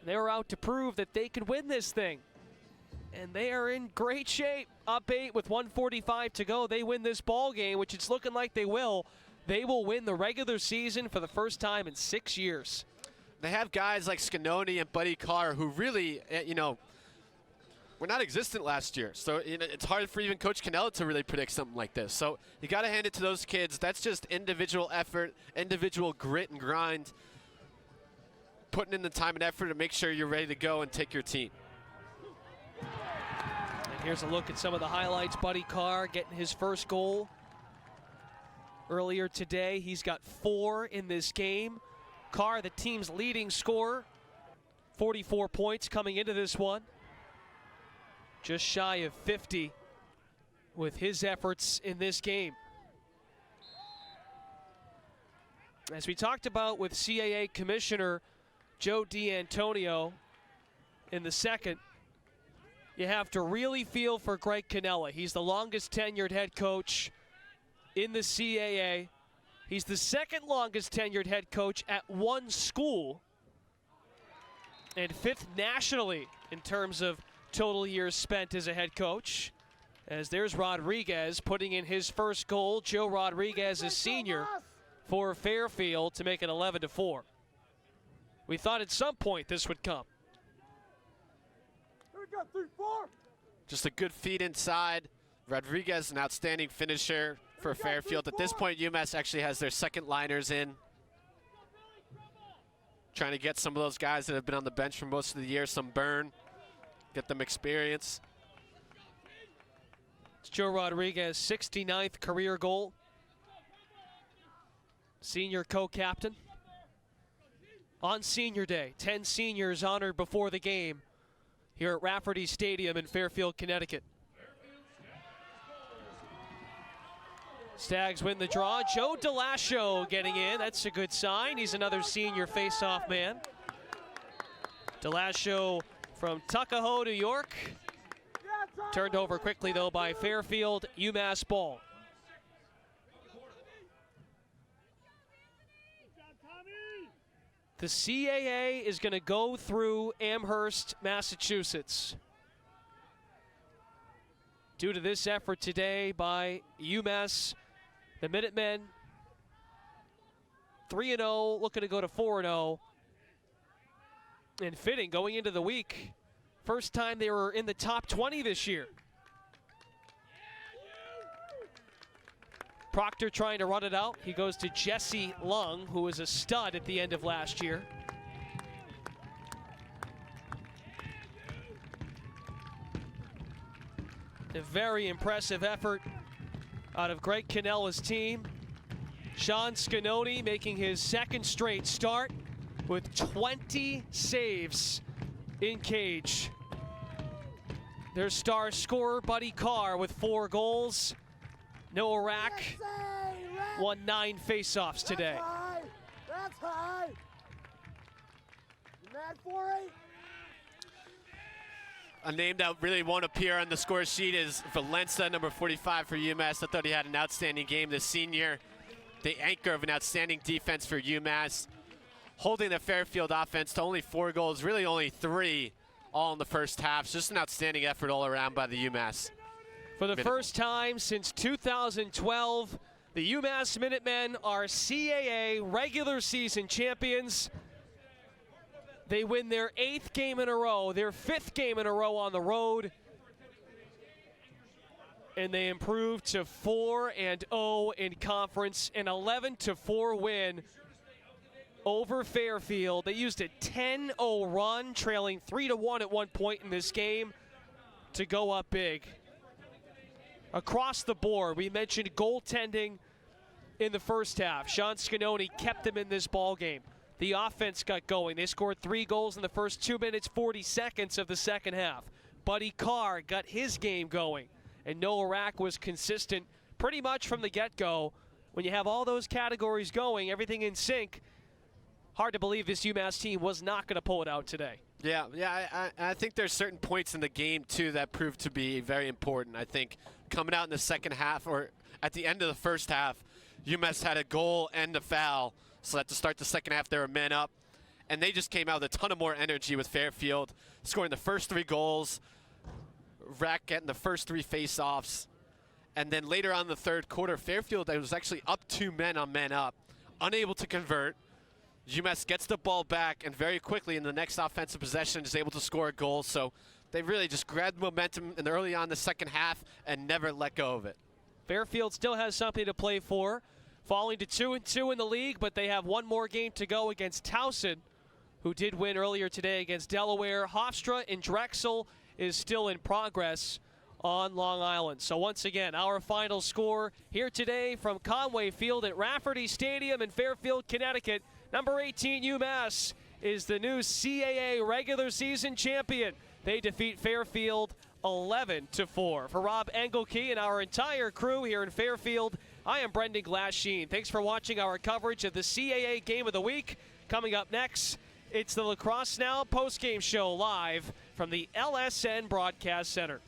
They were out to prove that they could win this thing. And they are in great shape. Up 8 with 1:45 to go. They win this ball game, which it's looking like they will. They will win the regular season for the first time in 6 years. They have guys like Scanoni and Buddy Carr who really, you know, were not existent last year. So you know, it's hard for even Coach Canela to really predict something like this. So you got to hand it to those kids. That's just individual effort, individual grit and grind, putting in the time and effort to make sure you're ready to go and take your team. And here's a look at some of the highlights. Buddy Carr getting his first goal earlier today. He's got 4 in this game. Carr, the team's leading scorer, 44 points coming into this one. Just shy of 50 with his efforts in this game. As we talked about with CAA Commissioner Joe D'Antonio in the second, you have to really feel for Greg Canela. He's the longest tenured head coach in the CAA. He's the second longest tenured head coach at one school and 5th nationally in terms of total years spent as a head coach. As there's Rodriguez putting in his first goal. Joe Rodriguez is senior for Fairfield to make it 11-4. We thought at some point this would come. Just a good feed inside. Rodriguez, an outstanding finisher for Fairfield. At this point, UMass actually has their second liners in. Trying to get some of those guys that have been on the bench for most of the year some burn, get them experience. It's Joe Rodriguez, 69th career goal. Senior co-captain. On senior day, 10 seniors honored before the game here at Rafferty Stadium in Fairfield, Connecticut. Stags win the draw. Joe DeLascio getting in. That's a good sign. He's another senior face-off man. DeLascio from Tuckahoe, New York. Turned over quickly, though, by Fairfield. UMass ball. The CAA is going to go through Amherst, Massachusetts. Due to this effort today by UMass, the Minutemen 3-0, looking to go to 4-0. And fitting going into the week. First time they were in the top 20 this year. Proctor trying to run it out. He goes to Jesse Lung, who was a stud at the end of last year. A very impressive effort out of Greg Canela's team. Sean Scanoni making his second straight start with 20 saves in cage. Their star scorer, Buddy Carr, with 4 goals. Noah Rack won 9 faceoffs today. That's high. You mad for it? A name that really won't appear on the score sheet is Valenza, number 45 for UMass. I thought he had an outstanding game this senior. The anchor of an outstanding defense for UMass. Holding the Fairfield offense to only 4 goals, really only 3 all in the first half. It's just an outstanding effort all around by the UMass. For the first time since 2012, the UMass Minutemen are CAA regular season champions. They win their 8th game in a row, their 5th game in a row on the road. And they improve to 4-0 in conference, an 11-4 win over Fairfield. They used a 10-0 run, trailing 3-1 at one point in this game to go up big. Across the board, we mentioned goaltending in the first half. Sean Scanoni kept them in this ball game. The offense got going. They scored 3 goals in the first 2 minutes, 40 seconds of the second half. Buddy Carr got his game going, and Noah Rack was consistent pretty much from the get-go. When you have all those categories going, everything in sync, hard to believe this UMass team was not going to pull it out today. Yeah, I think there's certain points in the game, too, that proved to be very important. I think coming out in the second half, or at the end of the first half, UMass had a goal and a foul, so that to start the second half, they were men up. And they just came out with a ton of more energy with Fairfield, scoring the first 3 goals, Rack getting the first 3 face-offs. And then later on in the third quarter, Fairfield was actually up 2 men on men up, unable to convert. UMass gets the ball back, and very quickly in the next offensive possession is able to score a goal. So they really just grabbed momentum in early on the second half and never let go of it. Fairfield still has something to play for, falling to 2-2 in the league, but they have one more game to go against Towson, who did win earlier today against Delaware. Hofstra and Drexel is still in progress on Long Island. So once again, our final score here today from Conway Field at Rafferty Stadium in Fairfield, Connecticut. Number 18 UMass is the new CAA regular season champion. They defeat Fairfield 11-4. For Rob Engelke and our entire crew here in Fairfield, I am Brendan Glasheen. Thanks for watching our coverage of the CAA Game of the Week. Coming up next, it's the Lacrosse Now postgame show live from the LSN Broadcast Center.